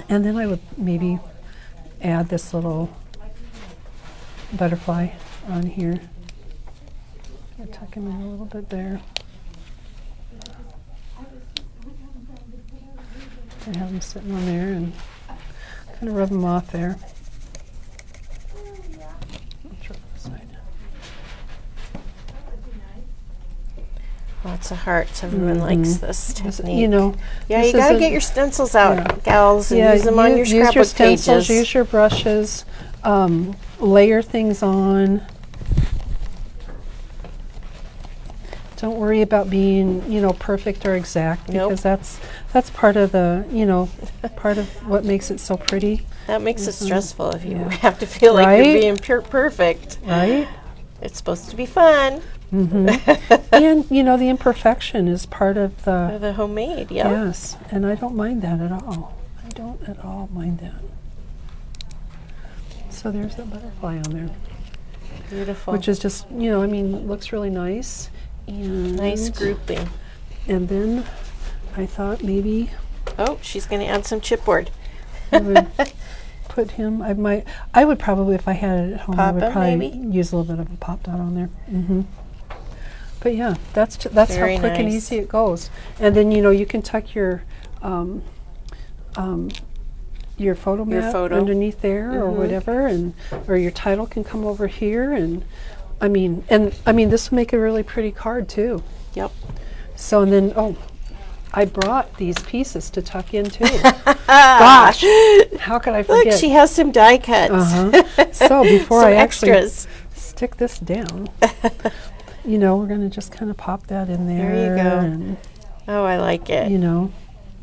And then I would maybe add this little butterfly on here. I'll tuck him in a little bit there. I have them sitting on there and kind of rub them off there. I'll try this side. Lots of hearts. Everyone likes this technique. You know, yeah, this you got to isn't- get your stencils out, Yeah. gals, and use them on your use your scrapbook stencils, pages. use your brushes, layer things on. Don't worry about being, you know, perfect or exact, because that's part of the, you know, part of what makes it so pretty, That makes it stressful if you Yeah. have to feel like Right? you're being perfect. right? It's supposed to be fun. And you know, the imperfection is part of the The homemade, yeah. yes, and I don't mind that at all. I don't at all mind that. So there's that butterfly on there, Beautiful. which is just, you know, I mean, looks really nice. And Nice grouping. And then I thought maybe Oh, she's going to add some chipboard. I would put him. I would probably, if I had it at home, I would Pop-up, probably maybe? use a little bit of a pop dot on there. But yeah, that's how Very quick and nice. easy it goes. And then, you know, you can tuck your photo mat photo. underneath there or whatever, and or your title can come over here, and I mean this will make a really pretty card too. Yep. So and then I brought these pieces to tuck in too. Gosh, how could I forget? Look, she has some die cuts. So before Some I actually extras. stick this down, you know, we're going to just kind of pop that in there. There you go. And, Oh, I like it. you know,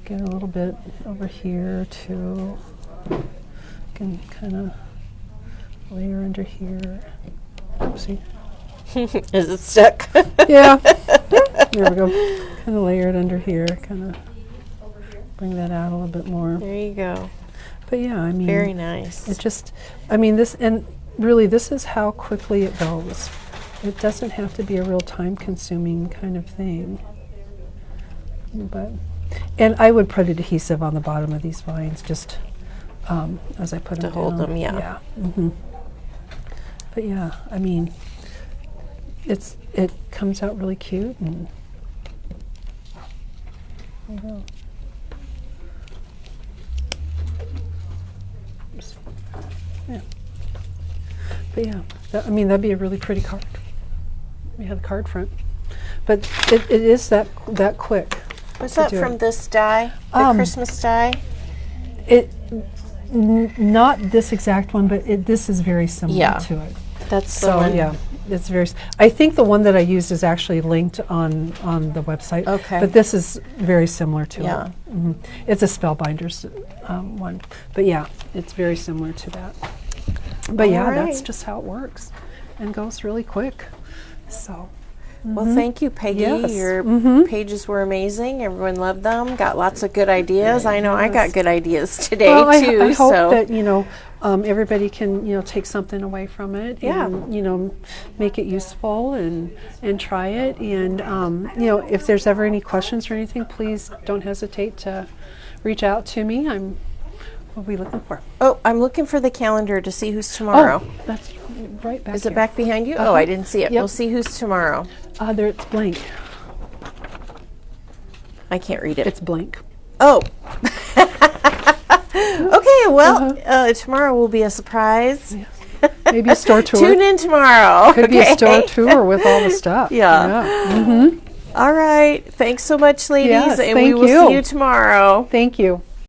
get a little bit over here too. Can kind of layer under here. Oopsie. Is it stuck? Yeah. There we go. Kind of layer it under here. Kind of bring that out a little bit more. There you go. But yeah, I mean, Very nice. it just, I mean, this, and really, this is how quickly it goes. It doesn't have to be a real time-consuming kind of thing. But, and I would put adhesive on the bottom of these vines, just as I put them To hold down. them, yeah. Yeah. But yeah, I mean, it comes out really cute, and there you go. Yeah. But yeah, I mean, that'd be a really pretty card. We have the card front, but it is that quick. Was to that do from it. this die? The Christmas die? Not this exact one, but this is very similar Yeah. to it. That's the So one. yeah, it's very. I think the one that I used is actually linked on the website. Okay. But this is very similar to Yeah. it. It's a Spellbinders one, but yeah, it's very similar to that. But yeah, that's right. just how it works, and goes really quick. So. Well, thank you, Peggy. Yes. Your pages were amazing. Everyone loved them. Got lots of good ideas. I know I got good ideas today Well, too. I hope so that everybody can take something away from it. Yeah. And make it useful and try it. And if there's ever any questions or anything, please don't hesitate to reach out to me. What are we looking for? oh, I'm looking for the calendar to see who's tomorrow. Oh, that's right back. Is it here. back behind you? Uh-huh. Oh, I didn't see it. Yep. We'll see who's tomorrow. There, it's blank. I can't read it. It's blank. Oh. Okay, well, tomorrow will be a surprise. Maybe a store tour. Tune in tomorrow. Could be a okay? store tour with all the stuff. Yeah. All right. Thanks so much, ladies. Yes, and we thank will you. see you tomorrow. Thank you.